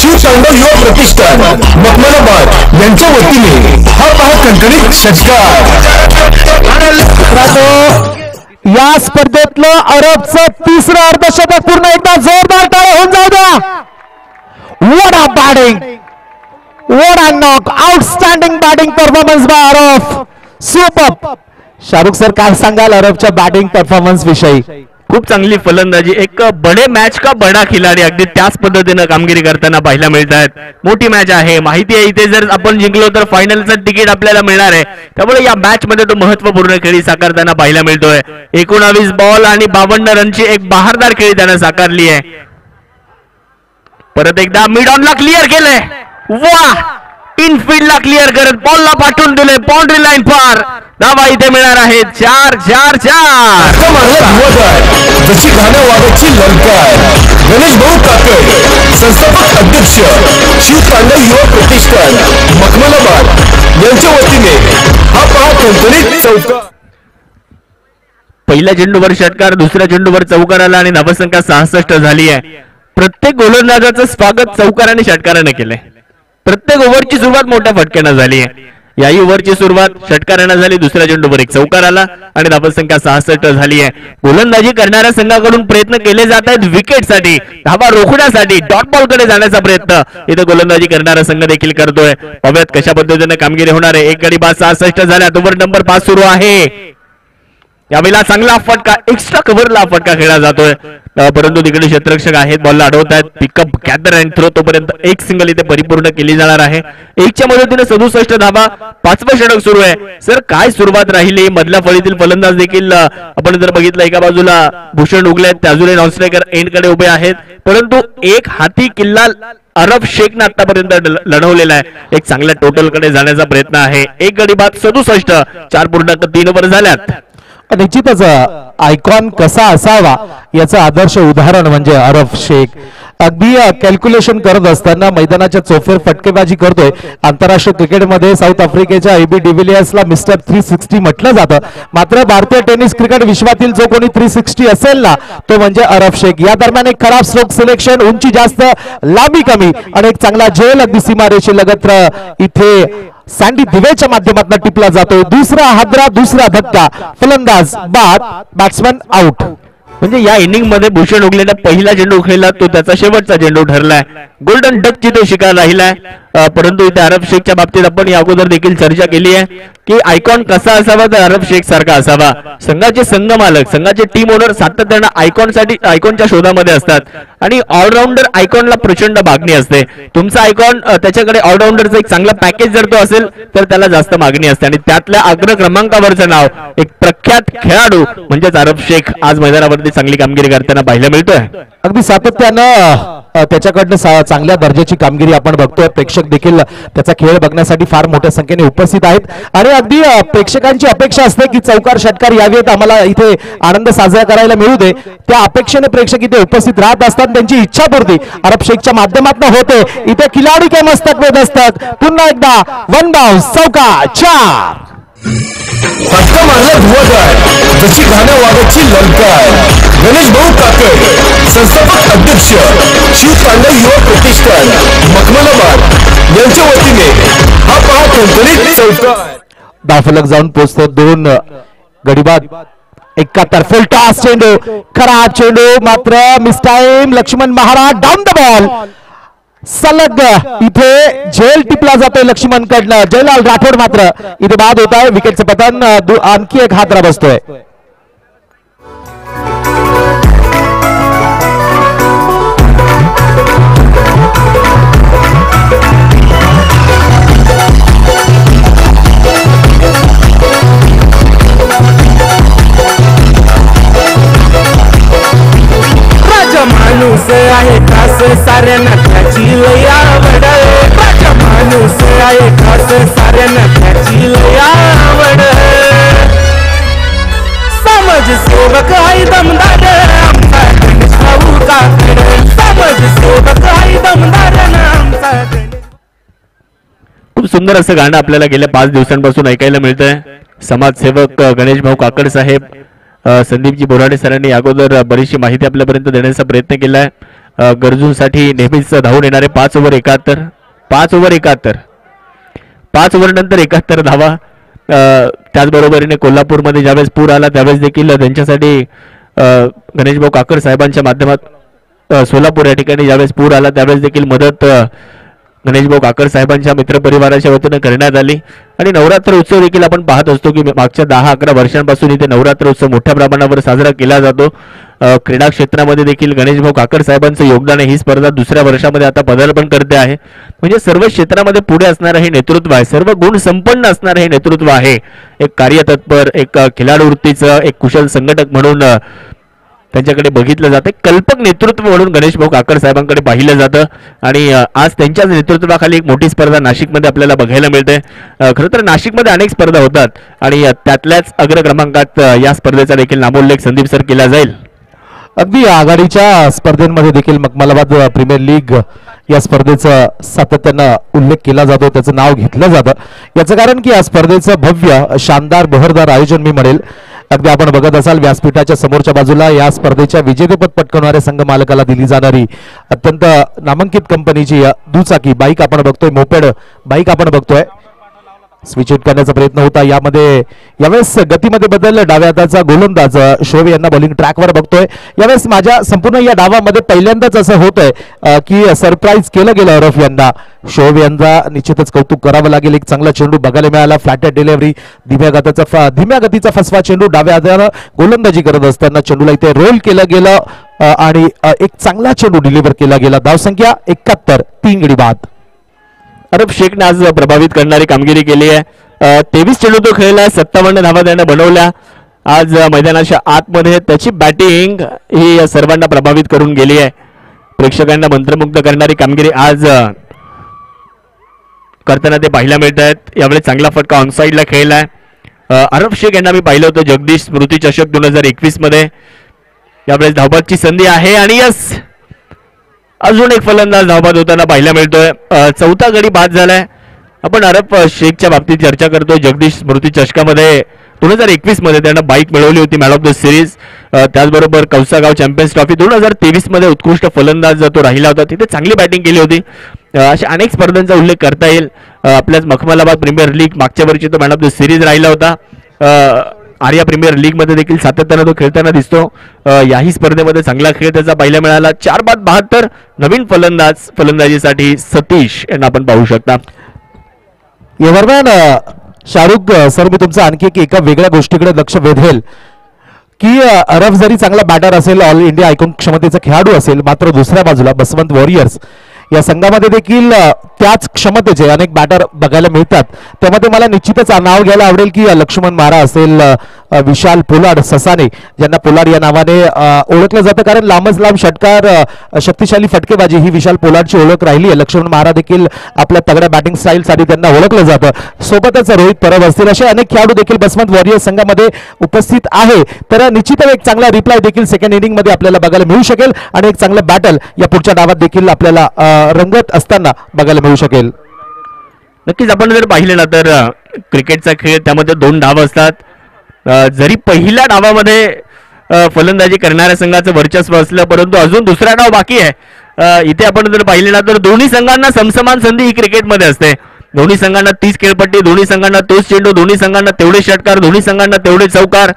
शिव तांडव युवा प्रतिष्ठान मखमलाबाद यांच्या वतीने हा पहा कणकणीत षटकार. या स्पर्धेतलं अरबचं 3रं अर्धशतक पूर्ण. एकदा जोरदार टाळ्या होऊन जाऊ द्या. What a batting, what a knock, outstanding batting performance by Arab. Super. Shahrukh sir काय सांगाल अरबच्या बॅटिंग परफॉर्मन्स विषयी? खूप चांगली फलंदाजी, एक बडे मॅच का बडा खिलाडी अगदी त्याच पद्धतीनं कामगिरी करताना पाहायला मिळत आहेत. मोठी मॅच आहे, माहिती आहे इथे जर आपण जिंकलो तर फायनलचं तिकीट आपल्याला मिळणार आहे. त्यामुळे या मॅच मध्ये तो महत्वपूर्ण खेळी साकारताना पाहायला मिळतोय. 19 बॉल आणि 52 रनची एक बहारदार खेळी त्यानं साकारली आहे. परत एकदा मिड ऑनला क्लिअर केलंय. वा, इनफिल्डला क्लिअर करत बॉलला पाठवून दिले बाउंड्री लाईन पार. धावा इथे मिळणार आहेत 4-4-4. जशी घाण्या वाघाची ललकार. गणेश भाऊ काकड, संस्थापक अध्यक्ष शिव तांडव युवा प्रतिष्ठान मखमलाबाद यांच्या वतीने हा पहा कणकणीत चौकार. पहिल्या चेंडूवर षटकार, दुसऱ्या चेंडूवर चौकार आला आणि धावसंख्या 66 झाली आहे. प्रत्येक गोलंदाजाचं स्वागत चौकाराने षटकाराने केलंय. प्रत्येक ओव्हरची सुरुवात मोठ्या फटक्यानं झाली आहे. याही ओव्हरची सुरुवात षटकारानं झाली. दुसऱ्या चेंडूवर एक चौकार आला आणि धावसंख्या 66 झाली आहे. गोलंदाजी करणाऱ्या संघाकडून प्रयत्न केले जात आहेत विकेटसाठी, धावा रोखण्यासाठी, डॉट बॉल कडे जाण्याचा प्रयत्न इथे गोलंदाजी करणारा संघ देखील करतोय. पाहूयात कशा पद्धतीने कामगिरी होणार आहे. एक गडी बाद 66 झाल्यात. ओव्हर नंबर 5 सुरू आहे. यावेळेला चांगला फटका, एक्स्ट्रा कव्हरला फटका खेळला जातोय, परंतु तिकडे क्षेत्ररक्षक आहेत, बॉलला अडवत आहेत. पिकअप, गॅदर अँड थ्रो, तोपर्यंत एक सिंगल इथे परिपूर्ण केली जाणार आहे. एकच्या मदतीने 67 धावा. 5वं षटक सुरू आहे. सर काय सुरुवात राहिली. मधल्या फळीतील फलंदाज देखील आपण जर बघितलं, एका बाजूला भूषण उगले आहेत, त्याजूने नॉन स्ट्रायकर एंड कडे उभे आहेत, परंतु एक हाती किल्ला अरब शेखनं आतापर्यंत लढवलेला आहे. एक चांगल्या टोटल कडे जाण्याचा प्रयत्न आहे. एक गडी बाद 67, 4.3 ओव्हर झाल्यात. निश्चितच आयकॉन कसा असावा याचं आदर्श उदाहरण म्हणजे अरब शेख. अगदी कॅल्क्युलेशन करत असताना मैदानाच्या चौफेर फटकेबाजी करतोय. आंतरराष्ट्रीय क्रिकेटमध्ये साऊथ आफ्रिकेच्या एबी डिव्हिलियर्सला मिस्टर 360 म्हटलं जातं, मात्र भारतीय टेनिस क्रिकेट विश्वातील जो कोणी 360 असेल ना तो म्हणजे अरब शेख. या दरम्यान एक खराब स्ट्रोक सिलेक्शन, उंची जास्त, लांबी कमी आणि एक चांगला झेल अगदी सीमारेषे लगत इथे सँडी दिवेच्या माध्यमातून टिपला जातो. दुसरा हादरा, दुसरा धक्का, फलंदाज बाद, बॅट्समन आउट. म्हणजे या इनिंग मध्ये भूषण उगलेला पहिला चेंडू खेळला, तो त्याचा शेवटचा चेंडू ठरलाय. गोल्डन डकची तो शिकार राहिलाय. परंतु इथे अरब शेखच्या बाबतीत आपण या अगोदर देखील चर्चा केली आहे की आयकॉन कसा असावा तर अरब शेख सारखा असावा. संघाचे संघ मालक, संघाचे टीम ओनर सातत्याने आयकॉनच्या शोधामध्ये असतात आणि ऑलराऊंडर आयकॉनला प्रचंड मागणी असते. तुमचा आयकॉन त्याच्याकडे ऑलराऊंडरचा एक चांगला पॅकेज जर तो असेल तर त्याला जास्त मागणी असते आणि त्यातल्या अग्र क्रमांकावरचं नाव एक प्रख्यात खेळाडू म्हणजेच अरब शेख आज मैदानावरती चांगली कामगिरी करताना पाहायला मिळतोय. अगदी सातत्यानं त्याच्याकडनं चांगल्या दर्जाची कामगिरी आपण बघतोय. प्रेक्षक देखील त्याचा खेळ बघण्यासाठी फार मोठ्या संख्येने उपस्थित आहेत आणि अगदी प्रेक्षकांची अपेक्षा असते की चौकार षटकार यावेत, आम्हाला इथे आनंद साजरा करायला मिळू दे. त्या अपेक्षेने प्रेक्षक इथे उपस्थित राहत असतात. त्यांची इच्छापूर्ती अरब शेखच्या माध्यमातून होते. इथे खिलाडी के मस्तक में दस्तक. पुन्हा एकदा वन बाउन्स, चौकार, 4. फटका मारला धुवाधार, जशी घाण्या वाघाची ललकार. गणेश भाऊ काकड, संस्थापक अध्यक्ष, शिव तांडव युवा प्रतिष्ठान, मखमलाबाद यांच्या वतीने हा पहा ठणठणीत चौकार. दाफलक जाऊन पोहोचतो. 2 गडीबाद 71. फुल टॉस चेंडू, खराब चेंडू, मात्र mistime. Laxman Maharaj down the ball. सलग इथे झेल टिपला जातोय लक्ष्मण कडनं. जयलाल राठोड मात्र इथे बाद होत आहे. विकेटचं पतन. आणखी एक हादरा बसतोय. माणूस आहे खास साऱ्यांना त्याची लय आवड. राजा माणूस आहे खास साऱ्यांना त्याची लय आवड. समाजसेवक आहे दमदार आमचा गणेश भाऊ काकड. समाजसेवक आहे दमदार आमचा गणेश. खूप सुंदर असं गाणं आपल्याला गेल्या 5 दिवसांपासून ऐकायला मिळतंय. समाजसेवक गणेश भाऊ काकड साहेब, संदीपजी बोराडे सरांनी अगोदर बरीचशी माहिती आपल्यापर्यंत देण्याचा प्रयत्न केलाय. गरजूंसाठी नेहमीच धावून येणारे 5 ओव्हर 71, 5 ओव्हर 71, 5 ओव्हर नंतर 71 धावा. त्याचबरोबरीने कोल्हापूरमध्ये ज्यावेळेस पूर आला त्यावेळेस देखील त्यांच्यासाठी गणेश भाऊ काकड साहेबांच्या माध्यमात सोलापूर या ठिकाणी ज्यावेळेस पूर आला त्यावेळेस देखील मदत गणेश भाऊ काकड साहेबांच्या मित्रपरिवाराच्या वतीने करण्यात आली. आणि नवरात्र उत्सव देखील आपण पाहत असतो की मागच्या 10-11 वर्षांपासून इथे नवरात्र उत्सव मोठ्या प्रमाणावर साजरा केला जातो. क्रीडा क्षेत्रामध्ये देखील गणेश भाऊ काकड साहेबांचं योगदान आहे. ही स्पर्धा 2ऱ्या वर्षामध्ये आता पदार्पण करते आहे. म्हणजे सर्व क्षेत्रामध्ये पुढे असणारं हे नेतृत्व आहे, सर्व गुण संपन्न असणारं हे नेतृत्व आहे. एक कार्यतत्पर, एक खिलाडू वृत्तीचं, एक कुशल संघटक म्हणून त्यांच्याकडे बघितलं जातं. कल्पक नेतृत्व म्हणून गणेश भाऊ काकड साहेबांकडे पाहिलं जातं आणि आज त्यांच्याच नेतृत्वाखाली एक मोठी स्पर्धा नाशिकमध्ये आपल्याला बघायला मिळते. खरं तर नाशिकमध्ये अनेक स्पर्धा होतात आणि त्यातल्याच अग्र क्रमांकात या स्पर्धेचा देखील नामोल्लेख संदीप सर केला जाईल. अगदी आघाडीच्या स्पर्धेमध्ये देखील मखमलाबाद प्रीमियर लीग या स्पर्धेचा सातत्यानं उल्लेख केला जातो, त्याचं नाव घेतलं जातं. याचं कारण की या स्पर्धेचं भव्य, शानदार, बहरदार आयोजन मी म्हणेल. अगदी आपण बघत असाल व्यासपीठाच्या समोरच्या बाजूला या स्पर्धेच्या विजेतेपद पटकावणाऱ्या संघ मालकाला दिली जाणारी अत्यंत नामांकित कंपनीची दुचाकी बाईक आपण बघतोय, मोपेड बाईक आपण बघतोय. स्विच हिट करण्याचा प्रयत्न होता. यावेळेस गतीमध्ये बदल. डाव्या हाताचा गोलंदाज शोभ यांना बॉलिंग ट्रॅकवर बघतोय. यावेळेस माझ्या संपूर्ण या डावामध्ये पहिल्यांदाच असं होतंय की सरप्राईज केलं गेलं अरफ यांना. शोभ यांना निश्चितच कौतुक करावं लागेल. एक चांगला चेंडू बघायला मिळाला. Flatted delivery. धीम्या गतीचा फसवा चेंडू डाव्या हाताला गोलंदाजी करत असताना चेंडूला इथे रोल केलं गेलं आणि एक चांगला चेंडू डिलिव्हर केला गेला. धावसंख्या 71, 3 गडी बाद. अरब शेखने आज प्रभावित करणारी कामगिरी केली आहे. 23 चेंडू तो खेळला, 57 धावा त्याने बनवल्या. आज मैदानाच्या आतमध्ये त्याची बॅटिंग ही सर्वांना प्रभावित करून गेली आहे. प्रेक्षकांना मंत्रमुग्ध करणारी कामगिरी आज करताना ते पाहायला मिळत आहेत. यावेळी चांगला फटका ऑनसाईडला खेळलाय. अरब शेख यांना मी पाहिलं होतं जगदीश स्मृती चषक 2021 मध्ये. यावेळेस धावबादची संधी आहे आणि यस, अजून एक फलंदाज धावबाद होताना पाहायला मिळतोय. 4था गडी बाद झालाय. आपण अरब शेखच्या बाबतीत चर्चा करतोय. जगदीश स्मृती चषकामध्ये 2021 मध्ये त्यानं बाईक मिळवली होती, मॅन ऑफ द सिरीज. त्याचबरोबर कौसागाव चॅम्पियन्स ट्रॉफी 2023 मध्ये उत्कृष्ट फलंदाज तो राहिला होता. तिथे चांगली बॅटिंग केली होती. अशा अनेक स्पर्धांचा उल्लेख करता येईल. आपल्याच मखमलाबाद प्रीमियर लीग मागच्या वर्षी तो मॅन ऑफ द सिरीज राहिला होता. आर्या प्रीमियर लीग मध्ये देखील सातत्यानं तो खेळताना दिसतो. याही स्पर्धेमध्ये चांगला खेळ त्याचा पाहायला मिळाला. 4 बाद 72. नवीन फलंदाजीसाठी सतीश यांना आपण पाहू शकता. या दरम्यान शाहरुख सर, मी तुमचं आणखी एका वेगळ्या गोष्टीकडे लक्ष वेधेल की अरफ जरी चांगला बॅटर असेल, ऑल इंडिया ऐकून क्षमतेचा खेळाडू असेल, मात्र दुसऱ्या बाजूला बसवंत वॉरियर्स या संघामध्ये देखील त्याच क्षमतेचे अनेक बॅटर बघायला मिळतात. त्यामध्ये मला निश्चितच नाव घ्यायला आवडेल की लक्ष्मण मारा असेल, विशाल पोलाड, ससाने, ज्यांना पोलाड या नावाने ओळखलं जातं कारण लांबच लांब षटकार, शक्तिशाली फटकेबाजी ही विशाल पोलाडची ओळख राहिली आहे. लक्ष्मण मारा देखील आपल्या तगड्या बॅटिंग स्टाईलसाठी त्यांना ओळखलं जातं. सोबतच रोहित परब असतील असे अनेक खेळाडू देखील बसवंत वॉरियर्स संघामध्ये उपस्थित आहे. तर निश्चितच एक चांगला रिप्लाय देखील सेकंड इनिंग मध्ये आपल्याला बघायला मिळू शकेल आणि एक चांगलं बॅटल या पुढच्या डावात देखील आपल्याला रंगत असताना बघायला मिळू शकेल. नक्कीच आपण जर पाहिले ना तर क्रिकेटचा खेळ त्यामध्ये 2 डाव असतात. जरी पहिल्या डावामध्ये फलंदाजी करणाऱ्या संघाचं वर्चस्व असलं परंतु अजून दुसरा डाव बाकी आहे. इथे आपण जर पाहिले ना तर दोन्ही संघांना समसमान संधी ही क्रिकेटमध्ये असते. दोन्ही संघांना 30 खेळपट्टी, दोन्ही संघांना तोच चेंडू, दोन्ही संघांना तेवढे षटकार, दोन्ही संघांना तेवढे चौकार,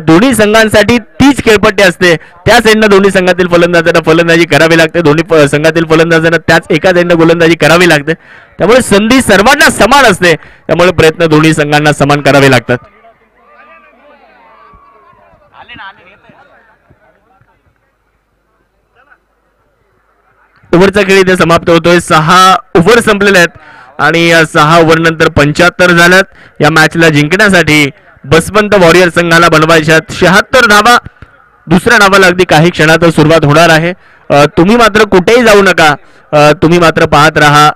दोन्ही संघांसाठी 30 खेळपट्टी असते. त्या साईडनं दोन्ही संघातील फलंदाजांना फलंदाजी करावी लागते, दोन्ही संघातील फलंदाजांना त्याच एका साईडनं गोलंदाजी करावी लागते. त्यामुळे संधी सर्वांना समान असते. त्यामुळे प्रयत्न दोन्ही संघांना समान करावे लागतात. ओव्हरचा खेळ इथे समाप्त होतोय. 6 ओव्हर संपलेले आहेत आणि 6 ओव्हर नंतर 75 झाल्यात. या मॅचला जिंकण्यासाठी बसवंत वॉरियर संघाला बनवायच्या 76 धावा. दुसऱ्या डावाला अगदी काही क्षणात सुरुवात होणार आहे. तुम्ही मात्र कुठेही जाऊ नका. तुम्ही मात्र पाहत राहा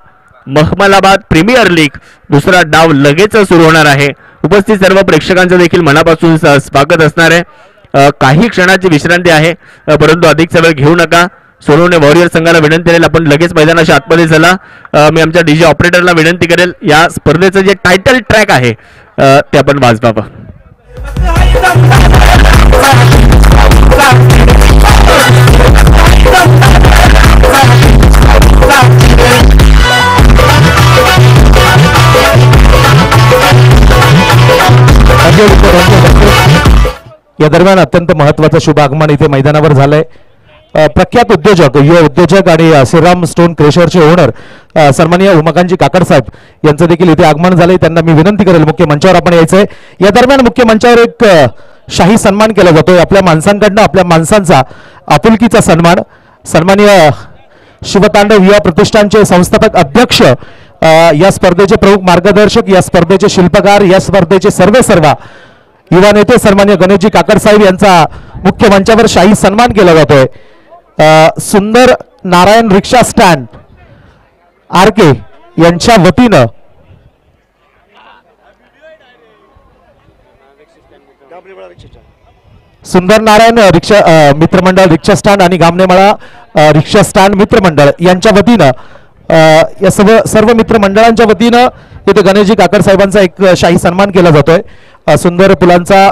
मखमलाबाद प्रीमियर लीग. दुसरा डाव लगेच सुरू होणार आहे. उपस्थित सर्व प्रेक्षकांचं देखील मनापासून स्वागत असणार आहे. काही क्षणाची विश्रांती आहे परंतु अधिकचा वेळ घेऊ नका. सोनवणे वॉरियर संघाला विनंती करेल आपण लगेच मैदानाच्या आतमध्ये चला. मी आमच्या डीजे ऑपरेटरला विनंती करेल या स्पर्धेचं जे टायटल ट्रॅक आहे ते आपण वाजवावं. या दरम्यान अत्यंत महत्वाचं शुभ आगमन इथे मैदानावर झालंय. प्रख्यात उद्योजक, युवा उद्योजक आणि श्रीराम स्टोन क्रेशरचे ओनर सन्माननीय उमाकांतजी काकड साहेब यांचं देखील इथे आगमन झालंय. त्यांना मी विनंती करेल मुख्य मंचावर आपण यायचंय. या दरम्यान मुख्य मंचावर एक शाही सन्मान केला जातोय आपल्या माणसांकडनं, आपल्या माणसांचा आपुलकीचा सन्मान. सन्माननीय शिवतांडव युवा प्रतिष्ठानचे संस्थापक अध्यक्ष, या स्पर्धेचे प्रमुख मार्गदर्शक, या स्पर्धेचे शिल्पकार, या स्पर्धेचे सर्व युवा नेते सन्माननीय गणेशजी काकड साहेब यांचा मुख्य मंचावर शाही सन्मान केला जातोय. सुंदर नारायण रिक्षा स्टँड RK यांच्या वतीनं सुंदर नारायण रिक्षा मित्रमंडळ रिक्षा स्टँड आणि गामनेमाळा रिक्षा स्टँड मित्रमंडळ यांच्या वतीनं या सर्व मित्रमंडळांच्या वतीनं इथे गणेशजी काकड साहेबांचा एक शाही सन्मान केला जातोय. सुंदर फुलांचा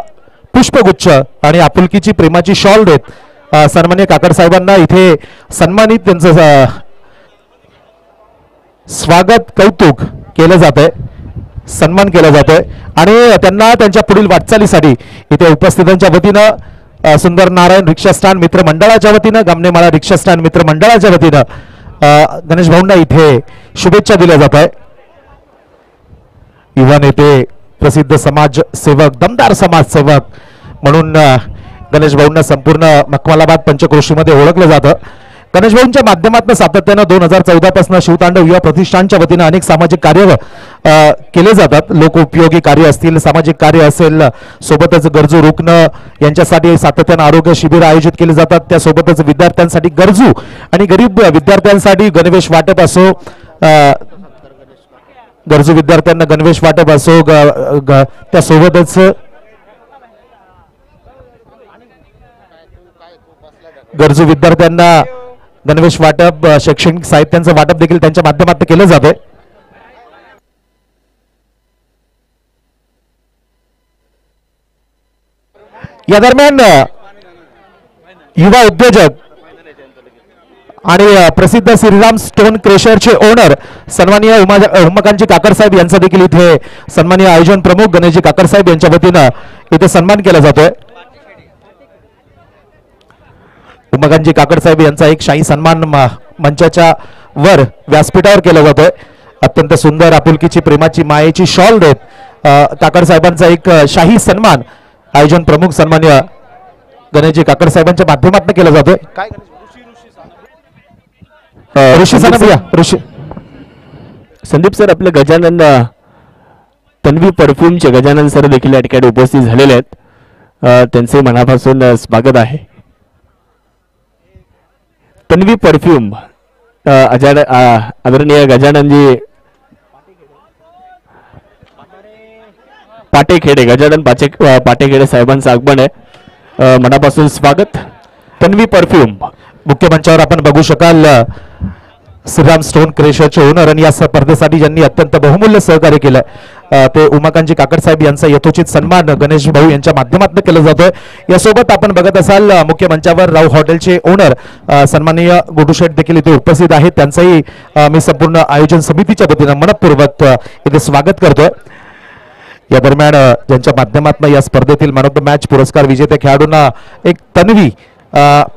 पुष्पगुच्छ आणि आपुलकीची प्रेमाची शॉल देत सन्माननीय काकड साहेबांना इथे सन्मानित, त्यांचं स्वागत कौतुक केलं जात आहे. सन्मान केला जातोय आणि त्यांना त्यांच्या पुढील वाटचालीसाठी इथे उपस्थितांच्या वतीनं सुंदर नारायण रिक्षा स्टँड मित्र मंडळाच्या वतीनं गामनेमाळा रिक्षा स्टँड मित्र मंडळाच्या वतीनं गणेश भाऊंना इथे शुभेच्छा दिल्या जात आहे. युवा नेते प्रसिद्ध समाजसेवक दमदार समाजसेवक म्हणून गणेश भाऊंना संपूर्ण मखमलाबाद पंचक्रोशीमध्ये ओळखलं जातं. गणेश भाऊंच्या माध्यमातून सातत्यानं 2014 पासून शिवतांडव युवा प्रतिष्ठानच्या वतीनं अनेक सामाजिक कार्य केले जातात. लोकोपयोगी कार्य असतील, सामाजिक कार्य असेल, सोबतच गरजू रुग्ण यांच्यासाठी सातत्यानं आरोग्य शिबिर आयोजित केले जातात. त्यासोबतच विद्यार्थ्यांसाठी गरजू आणि गरीब विद्यार्थ्यांसाठी गणवेश वाटप असो, गरजू विद्यार्थ्यांना गणवेश वाटप असो, त्यासोबतच गरजू विद्यार्थ्यांना गणवेश वाटप, शैक्षणिक साहित्यांचं वाटप देखील त्यांच्या माध्यमातून केलं जाते. या दरम्यान युवा उद्योजक आणि प्रसिद्ध श्रीराम स्टोन क्रेशरचे ओनर सन्माननीय उमाकांतजी काकड साहेब यांचा देखील इथे सन्माननीय आयोजन प्रमुख गणेशजी काकड साहेब यांच्या वतीनं इथे सन्मान केला जातोय. उमाकांतजी काकड साहेब यांचा एक शाही सन्मान मंचाच्या वर व्यासपीठावर केला जातोय. अत्यंत सुंदर आपुलकीची प्रेमाची मायेची शॉल देत काकड साहेबांचा एक शाही सन्मान आयोजन प्रमुख सन्माननीय गणेशजी काकड साहेबांच्या माध्यमातून केला जातोय. काय ऋषी ऋषी संदीप सर, आपले गजानन तन्वी परफ्यूमचे गजानन सर देखील या ठिकाणी उपस्थित झालेले आहेत. त्यांचे मनापासून स्वागत आहे. तन्वी परफ्यूम आदरणीय गजाननजी पाटेखेडे, गजानन पाटेखेडे साहेबांचं आगमन आहे. मनापासून स्वागत. तन्वी परफ्यूम मुख्य मंचावर आपण बघू शकाल श्रीराम स्टोन क्रेशरचे ओनर आणि या स्पर्धेसाठी ज्यांनी अत्यंत बहुमूल्य सहकार्य केलं ते उमाकांतजी काकड साहेब यांचा यथोचित सन्मान गणेश भाऊ यांच्या माध्यमातून केला जातोय. यासोबत आपण बघत असाल मुख्य मंचावर राव हॉटेलचे ओनर सन्माननीय गोटू शेठ देखील इथे उपस्थित आहेत. त्यांचंही मी संपूर्ण आयोजन समितीच्या वतीनं मनपूर्वक इथे स्वागत करतोय. या दरम्यान ज्यांच्या माध्यमातून या स्पर्धेतील मॅन ऑफ द मॅच पुरस्कार विजेत्या खेळाडूंना एक तन्वी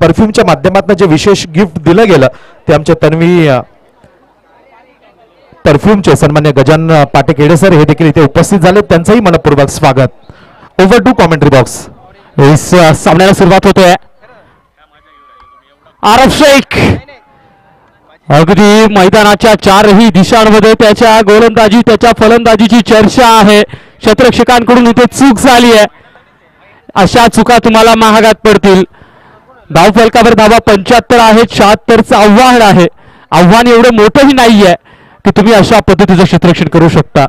परफ्यूमच्या माध्यमातून जे विशेष गिफ्ट दिलं गेलं ते आमचे तन्वी परफ्यूमचे सन्मान्य गजानन पाटेखेडे सर हे देखील इथे उपस्थित झाले. त्यांचंही मनपूर्वक स्वागत. Over to commentary box. इस सामन्याला सुरुवात होते. आरब शेख अगदी मैदानाच्या चारही दिशांमध्ये त्याच्या गोलंदाजी, त्याच्या फलंदाजीची चर्चा आहे. क्षेत्ररक्षकांकडून इथे चूक झाली आहे. अशा चुका तुम्हाला महागात पडतील. धावफलकावर धावा 75 आहेत. 76चं आव्हान आहे. आव्हान एवढं मोठंही नाहीये की तुम्ही अशा पद्धतीचं क्षेत्ररक्षण करू शकता.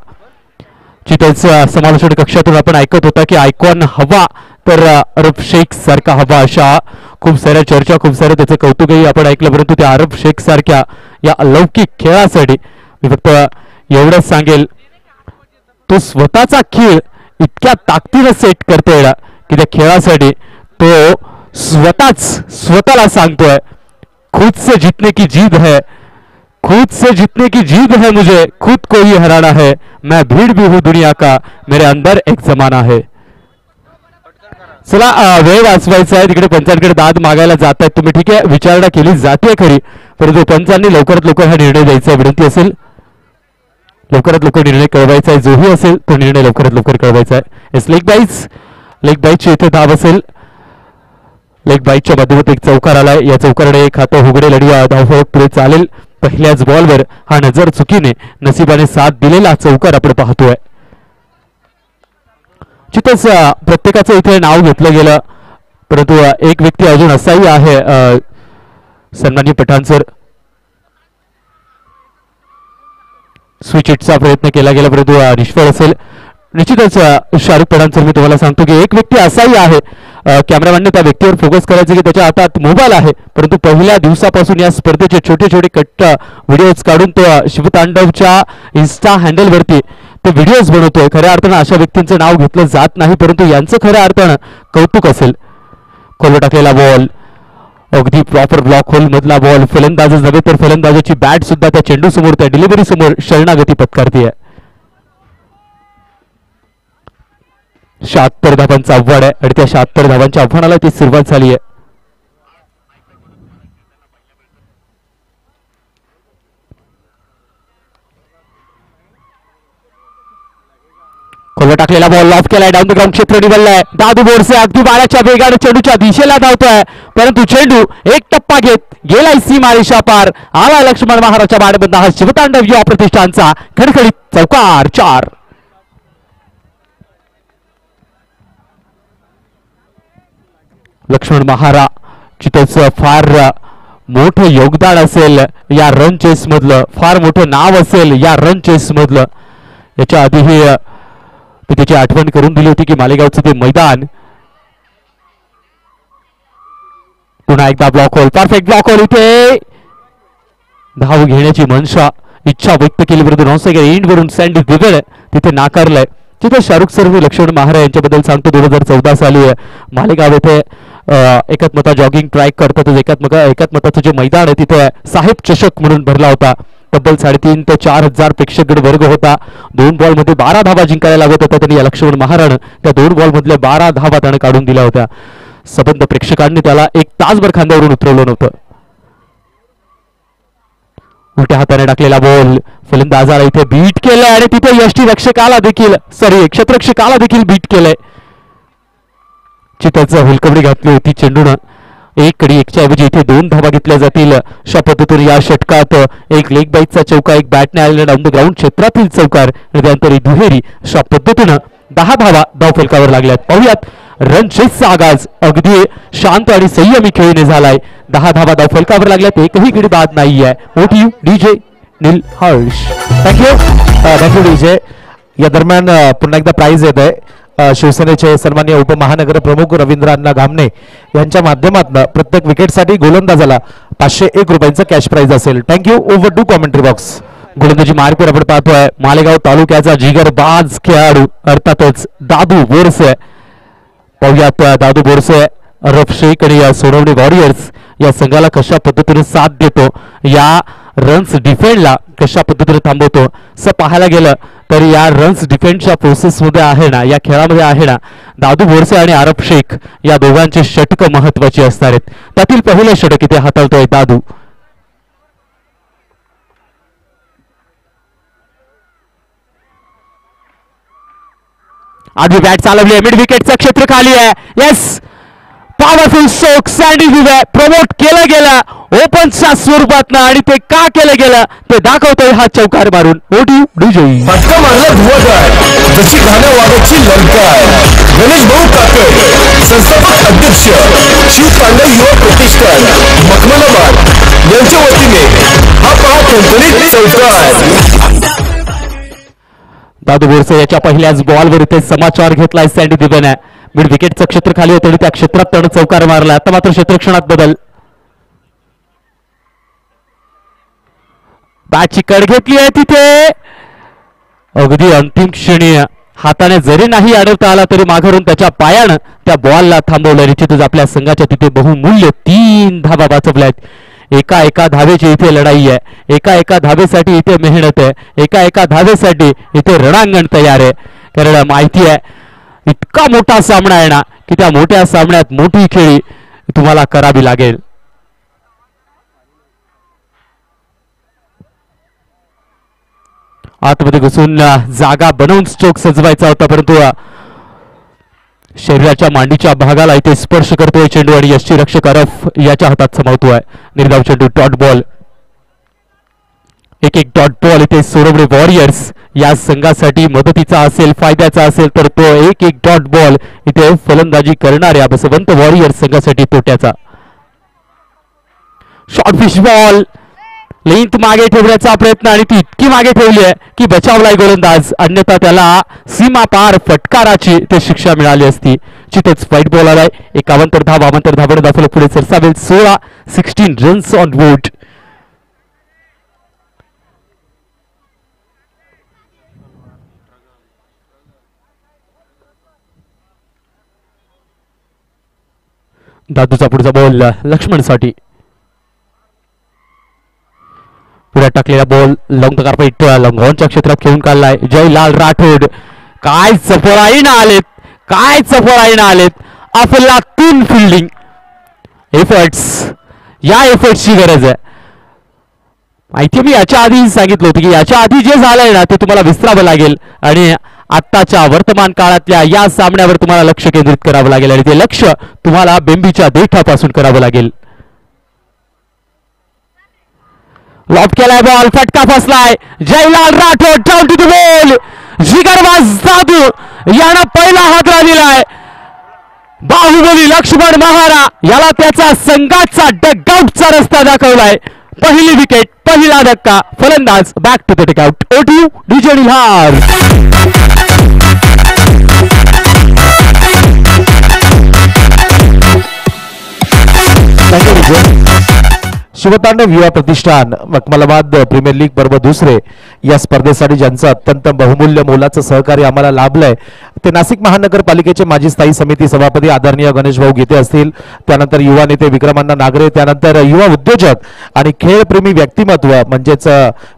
चितेच समालोचन कक्षातून आपण ऐकत होता की आयकॉन हवा तर अरब शेख सारखा हवा, अशा खूप साऱ्या चर्चा, खूप सारं त्याचं कौतुकही आपण ऐकलं. परंतु त्या अरब शेख सारख्या या अलौकिक खेळासाठी मी फक्त एवढंच सांगेल, तो स्वतःचा खेळ इतक्या ताकदीनं सेट करतोय की त्या खेळासाठी तो स्वतःला सांगतोय, खुद से जीतने की जीत है, खुद से जीतने की जीत है, मुझे खुद को ही हराना है, मैं भीड़ भी हूं दुनिया का, मेरे अंदर एक जमाना है. चला वेळ वाचवायचा आहे. तिकडे पंचांकडे दाद मागायला जात आहेत तुम्ही. ठीक आहे, विचारणा केली जाते खरी, परंतु पंचांनी लवकरात लवकर हा निर्णय द्यायचा विनंती असेल. लवकरात लवकर निर्णय कळवायचा आहे. जोही असेल तो निर्णय लवकरात लवकर कळवायचा आहे. लेग बाईची इथे धाव असेल. लेग बाईकच्या माध्यमातून एक चौकार आलाय. या चौकाराने खातं उघडेल आणि धावफलक पुढे चालेल. पहिल्याच बॉलवर हा नजर चुकीने नशिबाने साथ दिलेला चौकार आपण पाहतोय. चितच प्रत्येकाचं इथे नाव घेतलं गेलं, परंतु एक व्यक्ती अजून असाही आहे सन्माननीय पठाण सर. स्विच हिटचा प्रयत्न केला गेला परंतु निष्फळ असेल. निश्चितच शाहरुख पठाण सर, मी तुम्हाला सांगतो की एक व्यक्ती असाही आहे, कॅमेरामॅनने त्या व्यक्तीवर फोकस करायचं की त्याच्या हातात मोबाईल आहे, परंतु पहिल्या दिवसापासून या स्पर्धेचे छोटे छोटे कट व्हिडिओज काढून तो शिवतांडवच्या इन्स्टा हँडलवरती ते व्हिडिओज बनवतोय. खऱ्या अर्थानं अशा व्यक्तींचं नाव घेतलं जात नाही, परंतु यांचं खऱ्या अर्थानं कौतुक असेल. खोल टाकलेला बॉल, अगदी प्रॉपर ब्लॉक होल मधला बॉल. फलंदाजच नव्हे तर फलंदाजाची बॅट सुद्धा त्या चेंडू समोर, त्या डिलिव्हरी समोर शरणागती पत्कारतीये. 76 धावांचा आव्हान आहे आणि त्या 76 धावांच्या आव्हानाला ती सुरुवात झाली आहे. खोलवर टाकलेला बॉल ऑफ केलाय, डाऊन द ग्राउंड क्षेत्र निवडलाय. दादू बोरसे अगदी बाळाच्या वेगाने चेंडूच्या दिशेला धावतोय, परंतु चेंडू एक टप्पा घेत गेलाय सीमारेषा पार. आला लक्ष्मण महाराजच्या बाणेबंद हा शिवतांडव युवा प्रतिष्ठानचा खडखडीत चौकार 4. लक्ष्मण महारा चितोचं फार मोठं योगदान असेल या रन चेस मधलं, फार मोठं नाव असेल या रन चेस मधलं. याच्या आधीही मी त्याची आठवण करून दिली होती की मालेगावचं ते मैदान. पुन्हा एकदा block hole, perfect block hole. इथे धाव घेण्याची मनशा इच्छा व्यक्त केली, परंतु नॉनसेगर एंड वरून सँडी दिवेड तिथे नाकारलंय. तिथे शाहरुख सर मी लक्ष्मण महारा यांच्याबद्दल सांगतो. 2014 साली मालेगाव येथे एकात्मता जॉगिंग ट्रॅक करतात. एकात्मताचं जे मैदान आहे तिथे साहेब चषक म्हणून भरला होता. तब्बल 3,500 ते 4,000 प्रेक्षकगण वर्ग होता. 2 बॉल मध्ये 12 धावा जिंकायला लागत होत्या. त्यांनी या लक्ष्मण महारानं त्या 2 बॉल मधल्या 12 धावा त्याने काढून दिल्या होत्या. सबंध प्रेक्षकांनी त्याला 1 तासभर खांद्यावरून उतरवलं नव्हतं. उलट्या हाताने टाकलेला बॉल फलंदाजाला इथे बीट केलंय आणि तिथे यष्टीरक्षकाला देखील क्षेत्ररक्षकाला देखील बीट केलंय. चिताचं हुलकवडी घातली होती चेंडून. 1 कडी 1च्या ऐवजी इथे 2 धावा घेतल्या जातील. अशा पद्धतीने या षटकात एक लेग बाईटचा चौका, एक बॅटने आलेला डाऊन द ग्राउंड क्षेत्रातील चौकार आणि त्यानंतर ही दुहेरी. अशा पद्धतीनं 10 धावा धावफलकावर लागल्यात. पाहूयात रन चेसचा आगाज अगदी शांत आणि संयमी खेळीने झालाय. 10 धावा धावफलकावर लागल्यात, एकही गडी बाद नाहीये. OTU DJ Neel Harsh. Thank you DJ. या दरम्यान पुन्हा एकदा प्राइज येत आहे शिवसेनेचे सन्माननीय उपमहानगर प्रमुख रवींद्र अण्णा घामणे यांच्या माध्यमातून. प्रत्येक विकेटसाठी गोलंदाजाला 501 रुपयांचं कॅश प्राइज असेल. Thank you. Over to commentary box. गोलंदाजी मार्कवर आपण पाहतोय मालेगाव तालुक्याचा जिगरबाज खेळाडू अर्थातच दादू बोरसे. पाहूयात दादू बोरसे, अरब शेख आणि या सोनवणे वॉरियर्स या संघाला कशा पद्धतीने साथ देतो, या रन्स डिफेंडला कशा पद्धतीने थांबवतो. असं पाहायला गेलं तर या रन्स डिफेंडच्या प्रोसेस मध्ये आहे ना, या खेळामध्ये आहे ना, दादू बोरसे आणि अरब शेख या दोघांचे षटक महत्वाची असणार आहेत. त्यातील पहिलं षटक इथे हाताळतोय दादू. आधी बॅट चालवली आहे, मिड विकेटचं क्षेत्र खाली आहे. येस, पॉवरफुल स्ट्रोक सँडी दिवे प्रमोट केलं गेलं ओपनच्या स्वरूपात आणि ते का केलं गेलं ते दाखवतोय हा चौकार मारून. ओटी डीजे फटका मारला धुवाधार, जशी घाण्या वाघाची ललकार. गणेश भाऊ काकड, संस्थापक अध्यक्ष शिवतांडव युवा प्रतिष्ठान मखमलाबाद यांच्या वतीने हा पहा कंपनीत चौकार. दादू बोरसे याच्या पहिल्याच बॉलवर इथे समाचार घेतलाय सँडी दिवेने. मिड विकेटचं क्षेत्र खाली होतं आणि त्या क्षेत्रात त्यानं चौकार मारला. आता मात्र क्षेत्रक्षणात बदल. बॅटची कड घेतली आहे तिथे अगदी अंतिम क्षणी हाताने जरी नाही अडवता आला तरी माघारून त्याच्या पायानं त्या बॉलला थांबवलं. निश्चितच आपल्या संघाच्या तिथे बहुमूल्य 3 धावा वाचवल्यात. एका धावेची इथे लढाई आहे, एका धावेसाठी इथे मेहनत आहे, एका धावेसाठी इथे रणांगण तयार आहे. कारण माहिती आहे इतका मोठा सामना आहे ना की त्या मोठ्या सामन्यात मोठी खेळी तुम्हाला करावी लागेल. आतमध्ये घुसून जागा बनवून स्ट्रोक सजवायचा होता, परंतु शरीराच्या मांडीच्या भागाला इथे स्पर्श करतोय चेंडू आणि यष्टीरक्षक अरफ याच्या हातात समावतोय. निर्धाव चेंडू, डॉट बॉल. एक डॉट बॉल इथे सोडवणे वॉरियर्स या संघासाठी मदतीचा असेल, फायद्याचा असेल तर तो एक डॉट बॉल इथे फलंदाजी करणाऱ्या बसवंत वॉरियर्स संघासाठी तोट्याचा. शॉर्ट फिश बॉल, लेंथ मागे ठेवण्याचा प्रयत्न आणि ती इतकी मागे ठेवली आहे की बचावलाय गोलंदाज, अन्यथा त्याला सीमा पार फटकाराची ते शिक्षा मिळाली असती. चितच व्हाईट बॉल आलाय. 51 धावा, अवांतर धावण दाखल पुढे सरसावेल. 16 रन्स ऑन बोर्ड. दादूचा पुढचा बॉल लक्ष्मणसाठी. पुढे टाकलेला बॉल लॉंग कार्पेट लॉंगॉनच्या क्षेत्रात खेळून काढलाय. जयलाल राठोड काय चपळाईनं आलेत, काय चपळाईनं आलेत. अफलातून फिल्डिंग एफर्ट्स, या एफर्ट्सची गरज आहे. माहिती मी याच्या आधी सांगितलं होतं की याच्या आधी जे झालंय ना ते तुम्हाला विसरावं लागेल आणि आत्ताच्या वर्तमान काळातल्या या सामन्यावर तुम्हाला लक्ष केंद्रित करावं लागेल आणि ते लक्ष तुम्हाला बेंबीच्या देठापासून करावं लागेल. लॉब केलाय बॉल, फटका फसलाय. Jaylal Rathod down to the ball. जिगरबाज जादू यानं पहिला हादरा दिलाय. बाहुबली लक्ष्मण महारा याला त्याचा संघाचा डगआउटचा रस्ता दाखवलाय. पहिली विकेट, पहिला धक्का. फलंदाज back to the dugout. OTU DJ Nilhar. Shivtandav Yuva Pratishthan Makhmalabad premier league पर्व दुसरे या स्पर्धेसाठी ज्यांचं अत्यंत बहुमूल्य मोलाचं सहकार्य आम्हाला लाभलंय ते नाशिक महानगरपालिकेचे माजी स्थायी समिती सभापती आदरणीय गणेश भाऊ गीते असतील, त्यानंतर युवा नेते विक्रमांना नागरे, त्यानंतर युवा उद्योजक आणि खेळप्रेमी व्यक्तिमत्व म्हणजेच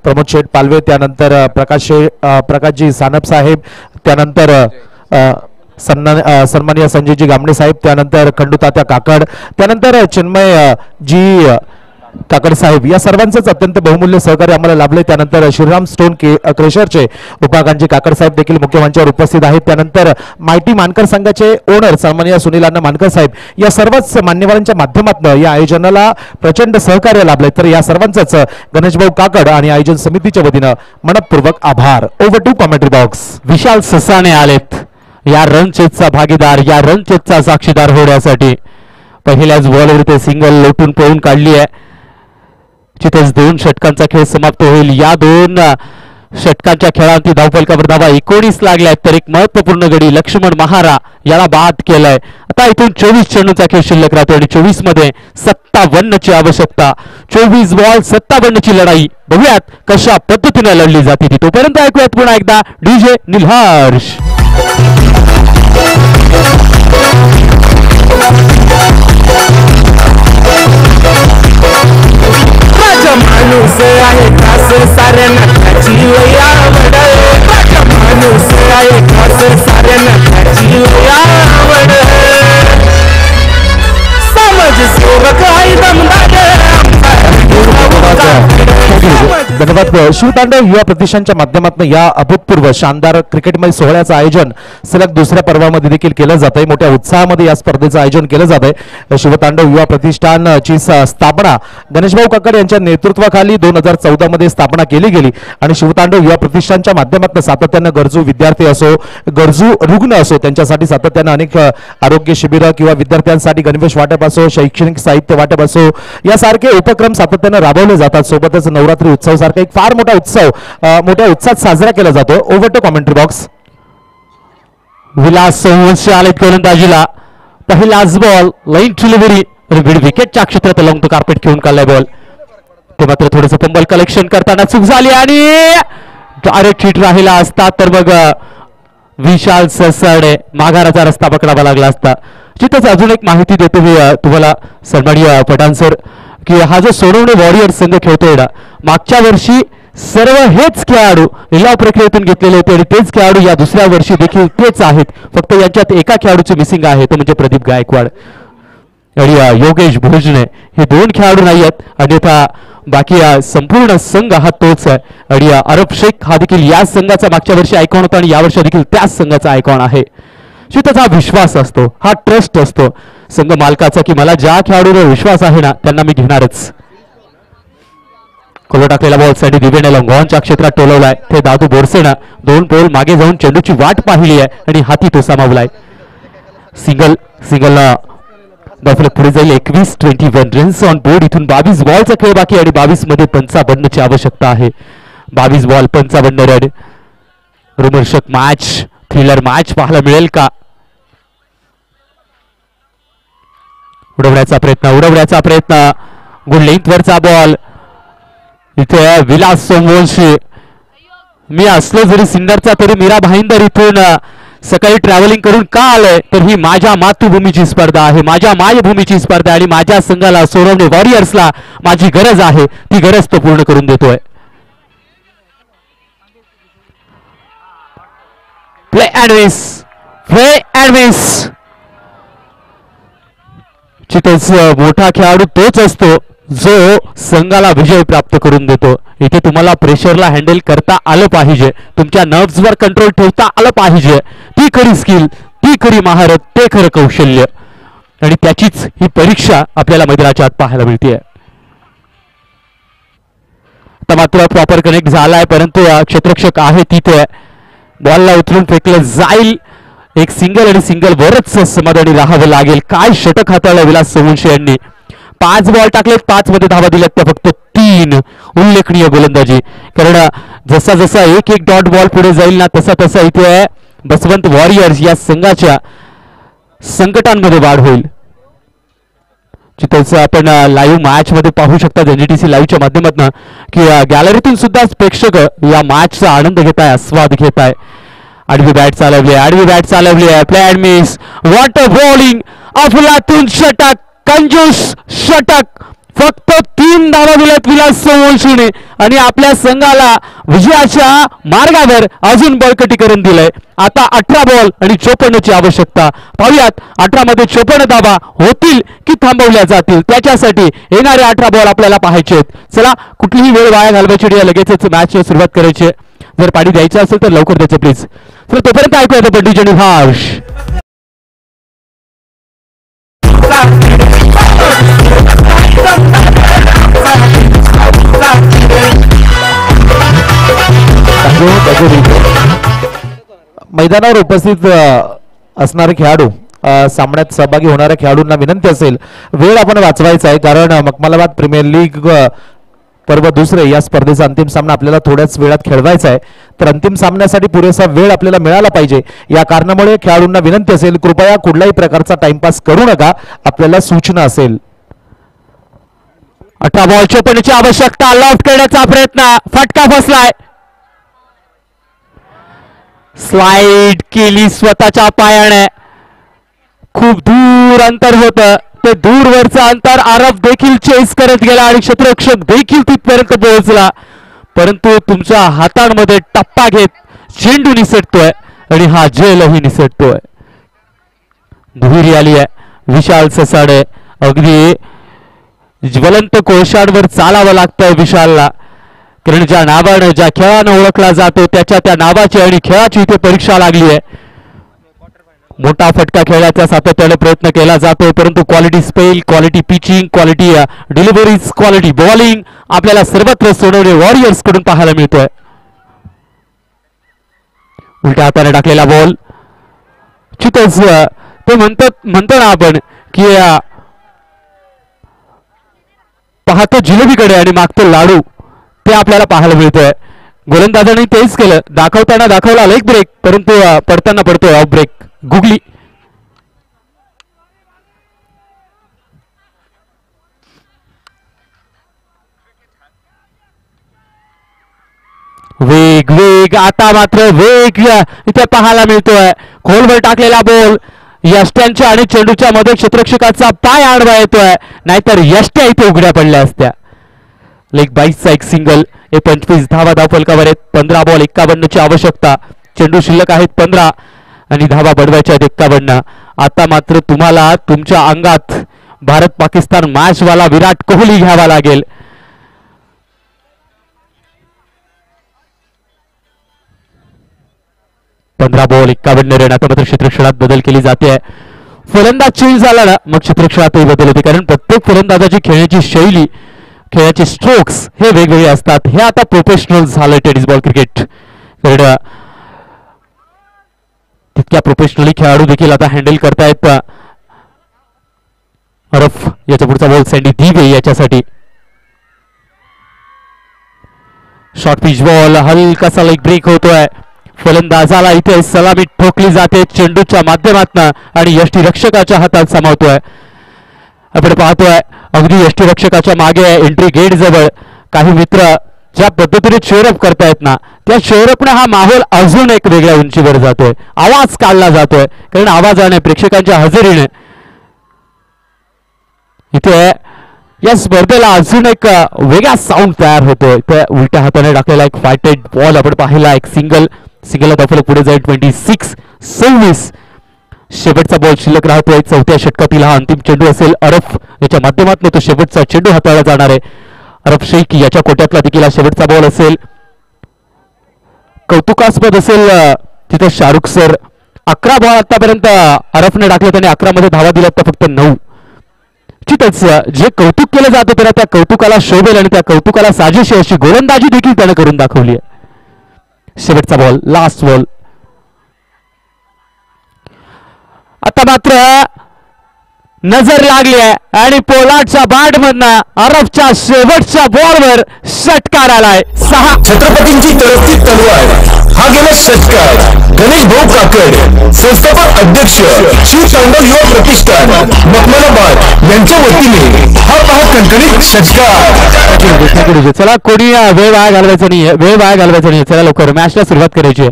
प्रमोद शेठ पालवे, त्यानंतर प्रकाशजी सानप साहेब, त्यानंतर सन्माननीय संजयजी गामणे साहेब, त्यानंतर खंडूतात्या काकड, त्यानंतर चिन्मय जी काकड साहेब, या सर्वांचंच अत्यंत बहुमूल्य सहकार्य आम्हाला लाभले. त्यानंतर श्रीराम स्टोन क्रेशरचे उपाकांजी काकड साहेब देखील मुख्य मंचावर उपस्थित आहेत. त्यानंतर माहिती मानकर संघाचे ओनर सन्माननीय सुनील अण्णा मानकर साहेब, या सर्वच मान्यवरांच्या माध्यमातून या आयोजनाला प्रचंड सहकार्य लाभले. तर या सर्वांचंच गणेशभाऊ काकड आणि आयोजन समितीच्या वतीनं मनपूर्वक आभार. Over to commentary box. Vishal Sasane आलेत या रनचेजचा भागीदार, या रनचेजचा साक्षीदार होण्यासाठी. पहिल्याच बॉलवर ते सिंगल लोटून पळून काढली आहे. जिथेच 2 षटकांचा खेळ समाप्त होईल. या 2 षटकांच्या खेळांती धावफलकावर धावा 19 लागल्या तर एक महत्वपूर्ण गडी लक्ष्मण महारा याला बाद केलाय. आता इथून 24 चेंडूचा खेळ शिल्लक राहतो आणि 24 मध्ये 57 ची आवश्यकता. 24 बॉल 57 ची लढाई. बघूयात कशा पद्धतीने लढली जाते ती. तोपर्यंत ऐकूयात पुन्हा एकदा डीजे निल्हार्ष. माणूस आहे खास साऱ्यांना त्याची लय आवड. माणूस आहे खास साऱ्यांना त्याची लय आवड. समाजसेवक आहे दमदार. धन्यवाद. शिवतांडव युवा प्रतिष्ठानच्या माध्यमातून या अभूतपूर्व शानदार क्रिकेटमय सोहळ्याचं आयोजन सलग दुसऱ्या पर्वामध्ये देखील केलं जात आहे. मोठ्या उत्साहामध्ये या स्पर्धेचं आयोजन केलं जात आहे. शिवतांडव युवा प्रतिष्ठानची स्थापना गणेशभाऊ काकड यांच्या नेतृत्वाखाली 2014 मध्ये स्थापना केली गेली आणि शिवतांडव युवा प्रतिष्ठानच्या माध्यमातून सातत्यानं गरजू विद्यार्थी असो, गरजू रुग्ण असो, त्यांच्यासाठी सातत्यानं अनेक आरोग्य शिबिरं किंवा विद्यार्थ्यांसाठी गणवेश वाटप असो, शैक्षणिक साहित्य वाटप असो, यासारखे उपक्रम सातत्यानं राबवले जातात. सोबतच नवरात्री उत्सव सारखा एक फार मोठा उत्सव मोठ्या उत्साहात साजरा केला जातो. Over to commentary box. Vilas Somvanshi आलेत गोलंदाजीला. पहिलाच बॉल लाईन डिलिव्हरी विकेटच्या क्षेत्रात लॉंग टू कार्पेट घेऊन काढलाय बॉल. ते मात्र थोडंसं फंबल कलेक्शन करताना चूक झाली आणि डायरेक्ट हिट राहिला असता तर मग विशाल ससाडे माघाराचा रस्ता पकडावा लागला असता. जिथंच अजून एक माहिती देतो मी तुम्हाला सन्माननीय पठाण सर की हा जो सोडवणे वॉरियर संघ खेळतोय ना, मागच्या वर्षी सर्व हेच खेळाडू लिलाव प्रक्रियेतून घेतलेले होते आणि तेच खेळाडू या दुसऱ्या वर्षी देखील तेच आहेत. फक्त यांच्यात एका खेळाडूची मिसिंग आहे, तो म्हणजे प्रदीप गायकवाड आणि योगेश भोजने. हे 2 खेळाडू नाही आहेत. अन्यथा बाकी संपूर्ण संघ हा तोच आहे. आणि अरब शेख हा देखील या संघाचा मागच्या वर्षी आयकॉन होता आणि यावर्षी देखील त्याच संघाचा आयकॉन आहे. त्याचा विश्वास असतो, हा ट्रस्ट असतो संघ मालकाचा की मला ज्या खेळाडूवर विश्वास आहे ना त्यांना मी घेणारच. खोलो टाकलेला बॉल साठी दिवेने लॉंगॉनच्या क्षेत्रात टोलवलाय. ते दादू बोरसेनं 2 पोल मागे जाऊन चेंडूची वाट पाहिली आहे आणि हाती तो सामावलाय. सिंगल धावफलक पुढे जाईल. 21 रन्स ऑन बोर्ड. इथून 22 बॉलचा खेळ बाकी आणि 22 मध्ये 55 ची आवश्यकता आहे. 22 बॉल 55 रन. रोमहर्षक मॅच, थ्रिलर मॅच पाहायला मिळेल का? उडवण्याचा प्रयत्न गुड लेंथ वरचा बॉल. इथे विलास सोमवंशी. मी असलो जरी सिन्नरचा तरी मीरा भाईंदर इथून सकाळी ट्रॅव्हलिंग करून का आलोय तर ही माझ्या मातृभूमीची स्पर्धा आहे, माझ्या मायभूमीची स्पर्धा आणि माझ्या संघाला सोडवणे वॉरियर्सला माझी गरज आहे. ती गरज तो पूर्ण करून देतोय. Play and race play and miss. चितच मोठा खेळाडू तोच असतो जो संघाला विजय प्राप्त करून देतो. इथे तुम्हाला प्रेशरला हँडल करता आलं पाहिजे, तुमच्या नर्व्सवर कंट्रोल ठेवता आलं पाहिजे. ती खरी स्किल, ती खरी महारत, ते खरं कौशल्य, आणि त्याचीच ही परीक्षा आपल्याला मैदानाच्या आत पाहायला मिळते. आता मात्र प्रॉपर कनेक्ट झालाय, परंतु क्षेत्ररक्षक आहे तिथे. बॉलला उचलून फेकलं जाईल. एक सिंगल आणि सिंगल वरच समाधानी राहावं लागेल. काय षटक हाताळलं विलास सोमवंशी यांनी. 5 बॉल टाकलेत, 5 मध्ये धावा दिल्यात त्या फक्त 3. उल्लेखनीय गोलंदाजी. कारण जसा जसा एक एक डॉट बॉल पुढे जाईल ना, तसा तसा इथे बसवंत वॉरियर्स या संघाच्या संकटांमध्ये वाढ होईल. चितळचं आपण लाईव्ह मॅच मध्ये पाहू शकता एनडीटीसी लाईव्हच्या माध्यमातून की गॅलरीतून सुद्धा प्रेक्षक या मॅचचा आनंद घेत आहे, आस्वाद घेत आहे. आडवी बॅट चालवली, आडवी बॅट चालवली आहे. Play and miss. What a bowling. अफलातून षटक, कंजूस षटक. फक्त 3 धावा दिल्यात विलास सोमवंशीने आणि आपल्या संघाला विजयाच्या मार्गावर अजून बळकटीकरण दिलंय. आता 18 बॉल आणि 54 ची आवश्यकता. पाहूयात 18 मध्ये 54 धावा होतील की थांबवल्या जातील. त्याच्यासाठी येणारे 18 बॉल आपल्याला पाहायचे. चला, कुठलीही वेळ वाया घालवायची नाही, लगेचच मॅच सुरुवात करायची. जर पाणी द्यायचं असेल तर लवकर द्यायचं प्लीज. तर तोपर्यंत ऐकूया पंडित आणि हर्ष. मैदानावर उपस्थित असणारे खेळाडू, सामन्यात सहभागी होणाऱ्या खेळाडूंना विनंती असेल, वेळ आपण वाचवायचा आहे, कारण मखमलाबाद प्रीमियर लीग पर्व दुसरे या स्पर्धेचा अंतिम सामना आपल्याला थोड्याच वेळात खेळवायचा आहे. तर अंतिम सामन्यासाठी पुरेसा वेळ आपल्याला मिळाला पाहिजे. या कारणामुळे खेळाडूंना विनंती असेल, कृपया कुठल्याही प्रकारचा टाइमपास करू नका. आपल्याला सूचना असेल. 18 बॉल 54 ची आवश्यकता. लॉफ्ट करण्याचा प्रयत्न, फटका फसलाय. स्लाइड केली स्वतःच्या पायाने. खूप दूर अंतर होतं, ते दूरवरचं अंतर आरव देखील चेस करत गेला आणि क्षेत्ररक्षक देखील तिथपर्यंत पोहोचला. परंतु तुमच्या हातांमध्ये टप्पा घेत चेंडू निसटतोय आणि हा जेलही निसटतोय. दुहेरी आली आहे. विशाल ससाडे. अगदी ज्वलंत कोळशांवर चालावं लागतंय विशालला, कारण ज्या नावानं, ज्या खेळानं ओळखला जातो त्या नावाची आणि खेळाची इथे परीक्षा लागली आहे. मोठा फटका खेळण्याचा सातत्याने प्रयत्न केला जातो, परंतु quality spell, quality pitching, quality deliveries, quality bowling आपल्याला सर्वत्र सोडवणे वॉरियर्स कडून पाहायला मिळतोय. उलट्या हाताने टाकलेला बॉल. चितच ते म्हणतो ना आपण की पाहतो जिलेबीकडे आणि मागतो लाडू, ते आपल्याला पाहायला मिळतोय. गोलंदाजांनी तेच केलं. दाखवताना दाखवला लेग ब्रेक, परंतु पडताना पडतोय ऑफ ब्रेक. गुगली. वेग वेग, आता मात्र वेग इथे पाहायला मिळतोय. खोलवर टाकलेला बॉल यष्ट्यांच्या आणि चेंडूच्या मध्ये क्षेत्ररक्षकाचा पाय आडवा येतोय, नाहीतर यष्ट्या इथे उघड्या पडल्या असत्या. लेग बाईसचा एक सिंगल. 25 धावा धावफलकावर आहेत. 15 बॉल 51 ची आवश्यकता. चेंडू शिल्लक आहेत 15 आणि धावा बडवायच्या आहेत 51. आता मात्र तुम्हाला तुमच्या अंगात भारत पाकिस्तान मॅच वाला विराट कोहली घ्यावा लागेल. पंधरा बॉल 51 रन. आता मात्र क्षेत्ररक्षणात बदल केली जाते. फलंदाज चेंज झाला ना, मग क्षेत्ररक्षणातही बदल होते, कारण प्रत्येक फलंदाजाची खेळण्याची शैली, खेळाचे स्ट्रोक्स हे वेगवेगळे असतात. हे आता प्रोफेशनल झालं टेनिस बॉल क्रिकेट. तर तितक्या प्रोफेशनली खेळाडू देखील आता हँडल करतायत. अरफ याच्या पुढचा बॉल सँडी दिवे याच्यासाठी. शॉर्ट पिच बॉल, हलकासा लेग ब्रेक होतोय. फलंदाजाला इथे सलामी ठोकली जाते चेंडूच्या माध्यमातून आणि यष्टीरक्षकाच्या हातात सामावतोय. आपण पाहतोय अगदी यष्टीरक्षकाच्या मागे एंट्री गेट जवळ काही मित्र ज्या पद्धतीने चेअरअप करतायत ना, त्या चेअरअपने हा माहोल अजून एक वेगळ्या उंचीवर जातोय. आवाज काढला जातोय, कारण आवाजाने, प्रेक्षकांच्या हजेरीने इथे या स्पर्धेला अजून एक वेगळा साऊंड तयार होतोय. त्या उलट्या हाताने टाकलेला एक फायटेड बॉल आपण पाहिला. एक सिंगल धावफलक पुढे जाईल. 26-26 शेवटचा बॉल शिल्लक राहतोय. चौथ्या षटकातील हा अंतिम चेंडू असेल. अरफ याच्या माध्यमातून तो शेवटचा चेंडू हाताळला जाणार आहे. अरफ शेख याच्या कोट्यातला देखील हा शेवटचा बॉल असेल. कौतुकास्पद असेल तिथे शाहरुख सर. 11 बॉल आतापर्यंत अरफने टाकले, त्याने 11 मध्ये धावा दिल्या तर फक्त 9. निश्चितच जे कौतुक केलं जातं त्याला त्या कौतुकाला शोभेल आणि त्या कौतुकाला साजेशी अशी गोलंदाजी देखील त्याने करून दाखवली आहे. शेवटचा बॉल, लास्ट बॉल. आता मात्र नजर लागली आहे आणि पोलार्डच्या बॅट मधनं अरबच्या शेवटच्या बॉलवर षटकार आलाय. 6. छत्रपतींची तरफती तलवार हा गेला षटकार. गणेश भाऊ काकड, संस्थापक अध्यक्ष शिव तांडव युवा प्रतिष्ठान मखमलाबाद यांच्या वतीने हा पहा कणकणीत षटकार. चला कोणी वेळ वाया घालवायचा नाहीये, वेळ वाया घालवायचा नाहीये. चला लवकर मॅचला सुरुवात करायची आहे.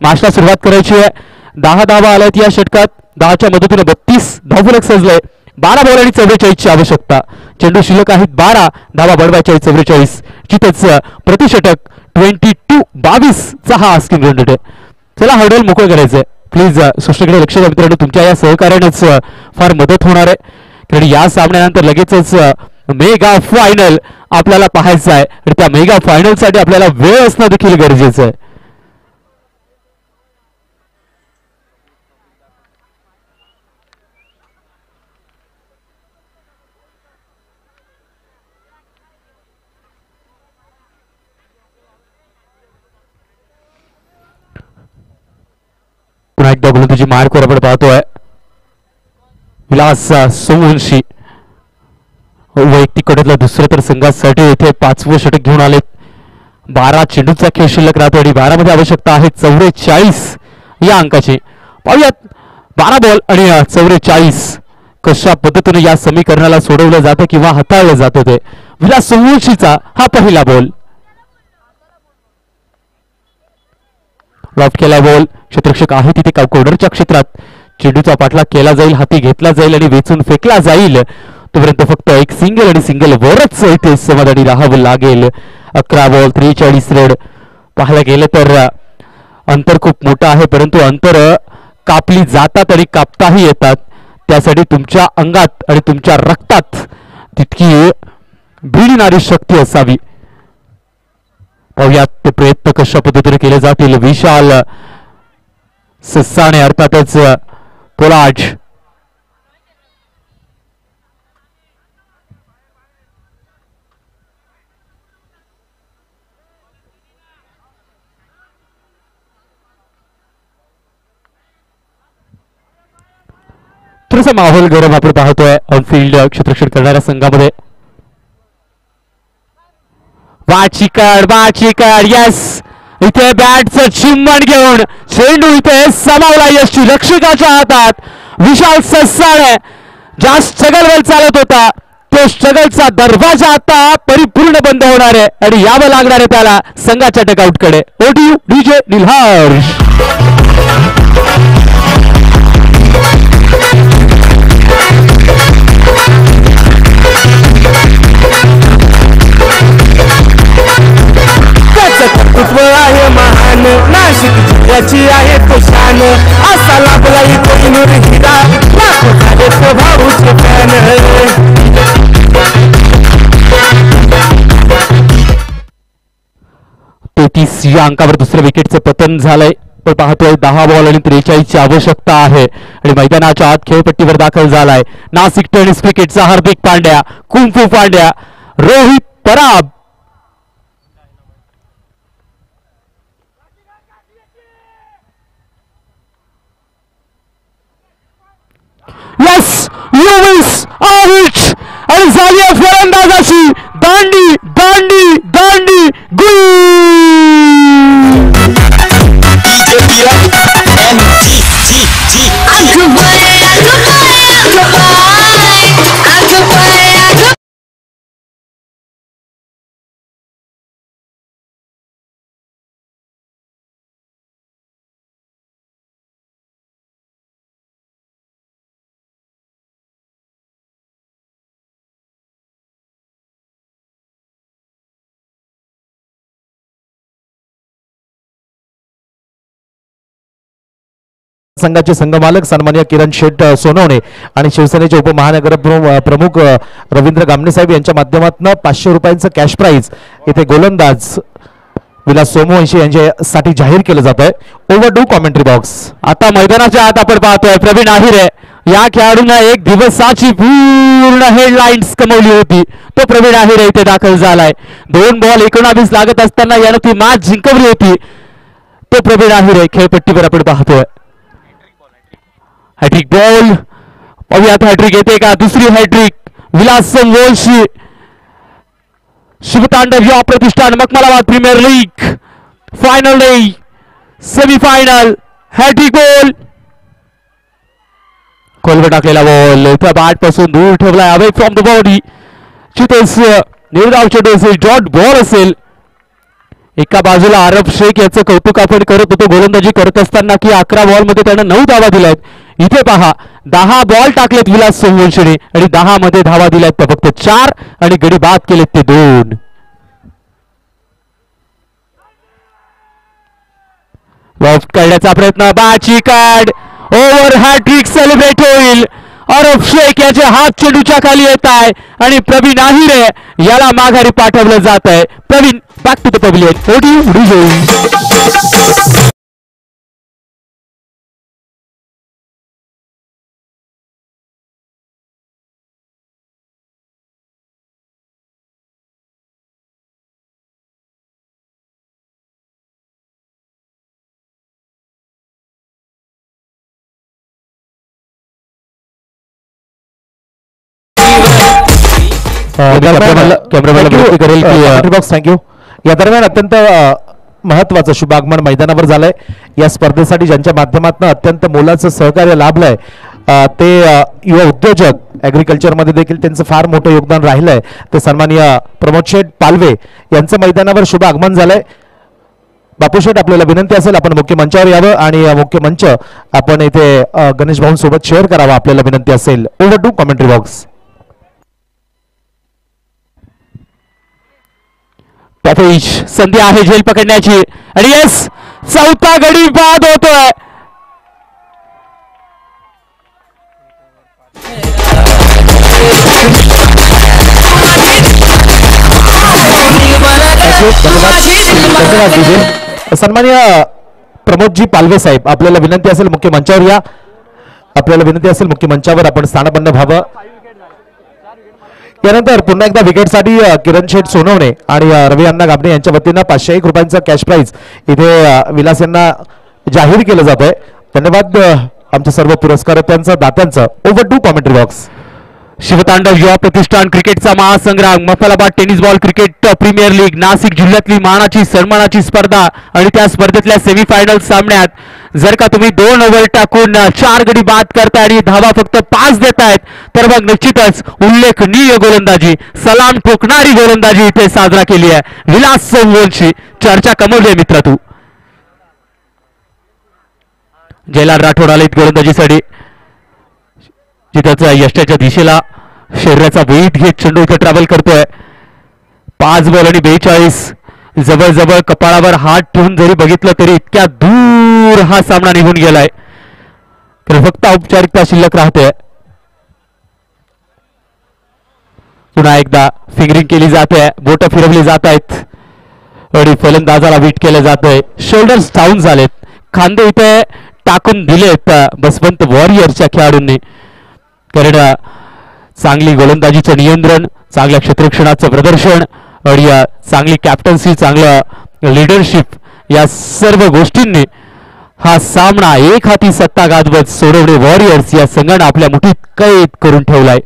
मॅचला सुरुवात करायची आहे. 10 धावा आल्यात या षटकात. 10च्या मदतीने 32 धावफलक सजले. 12 बॉल आणि 44 ची आवश्यकता. चेंडू शिल्लक आहेत 12, धावा बळवायच्या 44. चितच प्रतिषटक 22 चा हा आस्किंग रन रेट आहे. चला हर्डल मोकळं करायचंय. प्लीज सृष्टीकडे लक्ष द्या मित्रांनो, तुमच्या या सहकार्यानेच फार मदत होणार आहे. कारण या सामन्यानंतर लगेचच मेगा फायनल आपल्याला पाहायचं आहे आणि त्या मेगा फायनल साठी आपल्याला वेळ असणं देखील गरजेचं आहे. पुन्हा एकदा गोलंदाजी मार्कवर आपण पाहतोय. विलास सोमवंशी वैयक्तिक कोट्यातला दुसरं तर संघासाठी इथे 5वं षटक घेऊन आले. 12 चेंडूचा खेळ शिल्लक राहतो आणि 12 मध्ये आवश्यकता आहे 44 या अंकाची. पाहूयात 12 बॉल आणि 44 कशा पद्धतीने या समीकरणाला सोडवलं जातं किंवा हाताळलं जातं ते. विलास सोमवंशीचा हा पहिला बॉल. लॉफ्ट केला बॉल. क्षेत्ररक्षक आहे तिथे कॉर्नरच्या क्षेत्रात. चेंडूचा पाठलाग केला जाईल, हाती घेतला जाईल आणि वेचून फेकला जाईल. तोपर्यंत फक्त एक सिंगल आणि सिंगल वरच इथे समाधानी राहावं लागेल. 11 बॉल 43 रन. पाहायला गेलं तर अंतर खूप मोठं आहे, परंतु अंतर कापली जातात आणि कापताही येतात. त्यासाठी तुमच्या अंगात आणि तुमच्या रक्तात तितकी भिडणारी शक्ती असावी. पाहूयात ते प्रयत्न कशा पद्धतीने केले जातील. विशाल ससाणे अर्थातच पोलार्ड. थोडासा माहोल गरम आपण पाहतोय ऑनफिल्ड क्षेत्ररक्षण करणाऱ्या संघामध्ये. बाचिकर यस, इथे बॅटचं चिम्मण घेऊन चेंडू इथे समावला यशची रक्षकाच्या हातात. विशाल ससाणे ज्या स्ट्रगलवर चालत होता तो स्ट्रगलचा दरवाजा आता परिपूर्ण बंद होणार आहे आणि यावं लागणार आहे त्याला संघाच्या डगआउटकडे. ओटीयू डीजे निल्हार. आहे महान नाशिक जिल्ह्याची आहे तो शान. असा लाभला कोहिनूर हिरा, लाखो झाले तो भाऊचे फॅन. 33 या अंकावर दुसऱ्या विकेटचं पतन झालंय. पण पाहतोय 10 बॉल आणि 43 ची आवश्यकता आहे आणि मैदानाच्या आत खेळपट्टीवर दाखल झालाय नाशिक टेनिस क्रिकेटचा Hardik Pandya, kung fu Pandya, Rohit Parab. Yes, Lewis out आणि झाली फलंदाजाची दांडी दांडी दांडी गुल. संघाचे संघमालक सन्माननीय किरण शेठ सोनवणे आणि शिवसेनेचे उपमहानगर प्रमुख रवींद्र गामणे साहेब यांच्या माध्यमातून 500 रुपयांचं कॅश प्राइज इथे गोलंदाज विलास सोमवंशी यांच्यासाठी जाहीर केलं जात आहे. Over do commentary box. आता मैदानाच्या आत आपण पाहतोय प्रवीण आहिरे या खेळाडूंना एक दिवसाची पूर्ण हेडलाईन्स कमवली होती. तो प्रवीण आहिरे इथे दाखल झालाय. 2 बॉल 19 लागत असताना यानं ती मॅच जिंकवली होती. तो प्रवीण आहिरे खेळपट्टीवर आपण पाहतोय. हॅट्रिक बॉल पाहूयात हॅट्रिक येते का. दुसरी hat trick Vilas Somvanshi. Shubhtandav Yuva Pratishthan Makhmalabad premier league final day semifinal. Hattrick ball खोलवर टाकलेला बॉल इथं बॅट पासून दूर ठेवलाय अवे फ्रॉम द बॉडी. चितेस निर्धाव चेंडू डॉट बॉल असेल. एका बाजूला आरब शेख याचं कौतुक आपण करत होतो गोलंदाजी करत असताना की 11 बॉल मध्ये त्यानं 9 धावा दिल्यात. इथे पहा 10 बॉल टाकलेत विलास सोमवंशीने आणि 10 मध्ये धावा दिल्यात फक्त 4 आणि गडी बाद केलेत ते 2. लॉफ्ट करण्याचा प्रयत्न बाची कार्ड ओव्हर हॅट्रिक सेलिब्रेट होईल. अरब शेख याचे हात चेंडूच्या खाली येत आहे आणि प्रवीण आहिरे याला माघारी पाठवलं जात आहे. Praveen back to the pavilion. Thank you. या दरम्यान अत्यंत महत्वाचं शुभागमन मैदानावर झालंय. या स्पर्धेसाठी ज्यांच्या माध्यमातून अत्यंत मोलाचं सहकार्य लाभलंय ते युवा उद्योजक ऍग्रिकल्चर मध्ये देखील त्यांचं फार मोठं योगदान राहिलंय. ते सन्माननीय प्रमोद शेठ पालवे यांचं मैदानावर शुभ आगमन झालंय. बापू शेठ आपल्याला विनंती असेल आपण मुख्य मंचावर यावं आणि मुख्य मंच आपण इथे गणेश भाऊ सोबत शेअर करावा आपल्याला विनंती असेल. Over to commentary box. संधी आहे झेल पकडण्याची आणि येस चौथा गडी बाद होतोय. सन्माननीय प्रमोदजी पालवे साहेब आपल्याला विनंती असेल मुख्य मंचावर या. आपल्याला विनंती असेल मुख्य मंचावर आपण स्थानपन्न व्हावं. यानंतर पुन्हा एकदा विकेटसाठी किरण शेठ सोनवणे आणि रवी अण्णा गाबणे यांच्या वतीनं 501 रुपयांचं कॅश प्राइज इथे विलास यांना जाहीर केलं जात आहे. धन्यवाद आमच्या सर्व पुरस्कारार्थ्यांचं दात्यांचं. Over to commentary box. Shivtandav Yuva Pratishthan क्रिकेटचा महासंग्राम Maphalabad tennis ball cricket premier league Nashik जिल्ह्यातली मानाची सन्मानाची स्पर्धा आणि त्या स्पर्धेतल्या सेमीफायनल सामन्यात जर का तुम्ही 2 ओव्हर टाकून 4 गडी बाद करताय आणि धावा फक्त 5 देतायत तर मग निश्चितच उल्लेखनीय गोलंदाजी सलाम ठोकणारी गोलंदाजी इथे साजरा केली आहे. विलास सोमवंशी चर्चा कमवली आहे मित्र. तू जयलाल राठोड आलेत गोलंदाजीसाठी जिथं यष्टाच्या दिशेला शरीराचा वेट घेत चेंडू इथे ट्रॅव्हल करतोय. 5 बॉल आणि 42 जवळजवळ कपाळावर हात ठेवून जरी बघितलं तरी इतक्या दूर हा सामना निघून गेलाय. तर फक्त औपचारिकता शिल्लक राहते. पुन्हा एकदा फिंगरिंग केली जाते बोट फिरवली जात आहेत आणि फलंदाजाला वीट केलं जातंय. शोल्डर्स डाऊन झालेत खांदे इथे टाकून दिलेत बसवंत वॉरियर्सच्या खेळाडूंनी. कारण चांगली गोलंदाजीचं नियंत्रण चांगल्या क्षेत्ररक्षणाचं प्रदर्शन आणि चांगली कॅप्टन्सी चांगलं लिडरशिप या सर्व गोष्टींनी हा सामना एक हाती सत्ता गाजवत सोडवणे वॉरियर्स या संघानं आपल्या मुठीत कैद करून ठेवलाय.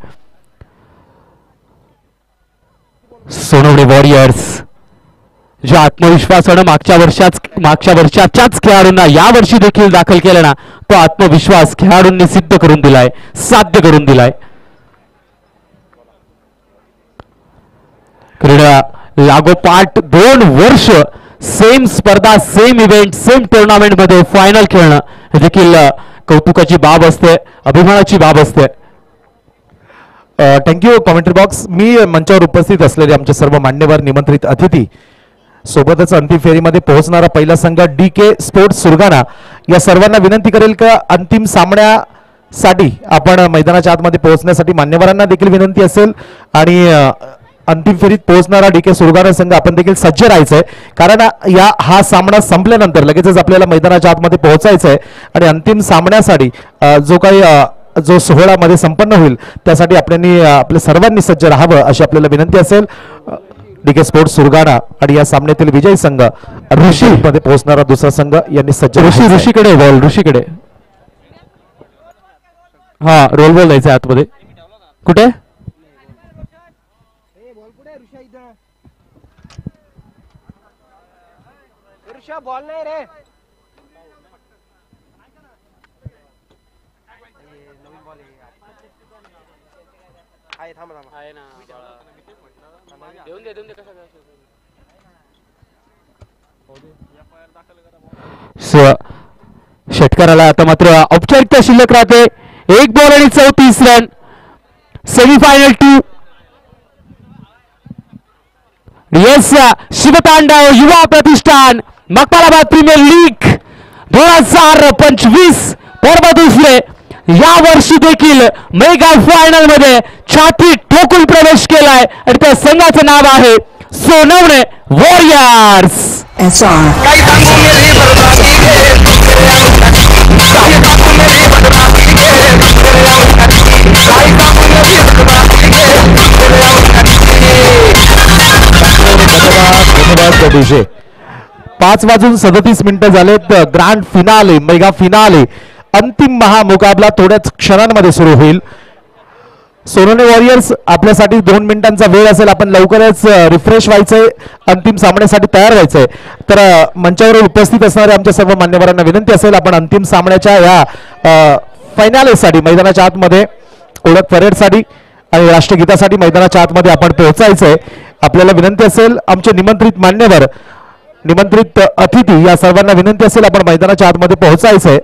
सोडवणे वॉरियर्स ज्या आत्मविश्वासानं मागच्या वर्षाच्याच खेळाडूंना या वर्षी देखील दाखल केला ना तो आत्मविश्वास खेळाडूंनी सिद्ध करून दिलाय साध्य करून दिलाय. क्रीडा लागोपाठ 2 वर्ष सेम स्पर्धा सेम इव्हेंट सेम टुर्नामेंट मध्ये फायनल खेळणं हे देखील कौतुकाची बाब असते अभिमानाची बाब असते. Thank you commentary box. मी मंचावर उपस्थित असलेले आमचे सर्व मान्यवर निमंत्रित अतिथी सोबतच अंतिम फेरीमध्ये पोहोचणारा पहिला संघ DK स्पोर्ट्स सुरगाणा. या सर्वांना विनंती करेल का अंतिम सामन्यासाठी आपण मैदानाच्या आतमध्ये पोहोचण्यासाठी मान्यवरांना देखील विनंती असेल आणि अंतिम फेरीत पोहोचणारा DK सुरगाणा संघ आपण देखील सज्ज राहायचंय, कारण हा सामना संपल्यानंतर लगेचच आपल्याला मैदानाच्या आतमध्ये पोहोचायचंय आणि अंतिम सामन्यासाठी जो सोहळ्यामध्ये संपन्न होईल त्यासाठी आपल्या सर्वांनी सज्ज राहावं अशी आपल्याला विनंती असेल. DK स्पोर्ट्स सुरगाणा आणि या सामन्यातील विजयी संघ ऋषी मध्ये पोहोचणारा दुसरा संघ यांनी सज्ज ऋषीकडे बॉल ऋषीकडे. हा रोल बॉल द्यायचा आतमध्ये. कुठे बॉल नाही रे. षटकाराला आता मात्र औपचारिकता शिल्लक राहते. 1 बॉल आणि 34 run. Semifinal 2. Yes Shiv Tandav Yuva प्रतिष्ठान मकबराबाद प्रीमियर लीग 2025 पर्व दुसरे या वर्षी देखील मेगा फायनल मध्ये छाती ठोकून प्रवेश केलाय आणि त्या संघाचं नाव आहे सोनवणे वॉरियर्स. धन्यवाद. 5:37 झालेत. ग्रँड फिनाले मेगा फिनाले अंतिम महामुकाबला थोड्याच क्षणांमध्ये सुरू होईल. सोनवणे वॉरियर्स आपल्यासाठी 2 मिनिटांचा वेळ असेल. आपण लवकरच रिफ्रेश व्हायचंय, अंतिम सामन्यासाठी तयार व्हायचंय. तर मंचावर उपस्थित असणारे आमच्या सर्व मान्यवरांना विनंती असेल आपण अंतिम सामन्याच्या या फायनलसाठी मैदानाच्या आतमध्ये ओळख परेडसाठी आणि राष्ट्रगीतासाठी मैदानाच्या आतमध्ये आपण पोहोचायचंय. आपल्याला विनंती असेल आमचे निमंत्रित मान्यवर निमंत्रित अतिथी या सर्वांना विनंती असेल आपण मैदानाच्या आतमध्ये पोहोचायचंय.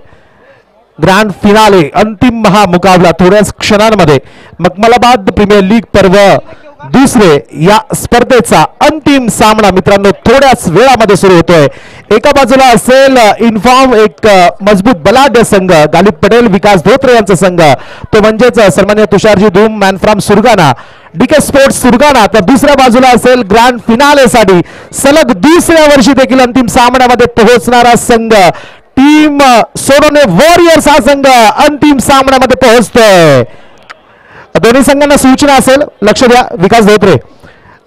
ग्रँड फिनाले अंतिम महामुकाबला थोड्याच क्षणांमध्ये मखमलाबाद प्रीमियर लीग पर्व दुसरे या स्पर्धेचा अंतिम सामना मित्रांनो थोड्याच वेळामध्ये सुरू होतोय. एका बाजूला असेल इन्फॉर्म एक मजबूत बलाढ्य संघ गालिब पटेल विकास धोत्रे यांचा संघ, तो म्हणजेच सन्मान्य तुषारजी धूम man from Surgana DK sports Surgana. तर दुसऱ्या बाजूला असेल ग्रँड फिनाले साठी सलग दुसऱ्या वर्षी देखील अंतिम सामन्यामध्ये पोहोचणारा संघ टीम सोनवणे वॉरियर्स. हा संघ अंतिम सामन्यामध्ये पोहोचतोय. दोन्ही संघांना सूचना असेल, लक्ष द्या. विकास धोत्रे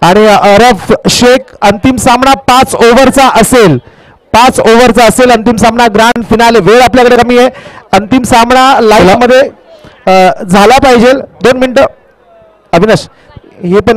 आणि अरफ शेख. अंतिम सामना 5 ओव्हरचा असेल. 5 ओव्हरचा असेल अंतिम सामना. ग्रँड फिनाले वेळ आपल्याकडे कमी आहे. अंतिम सामना लाईव्ह मध्ये झाला पाहिजे. 2 मिनिटं. अविनाश हे पण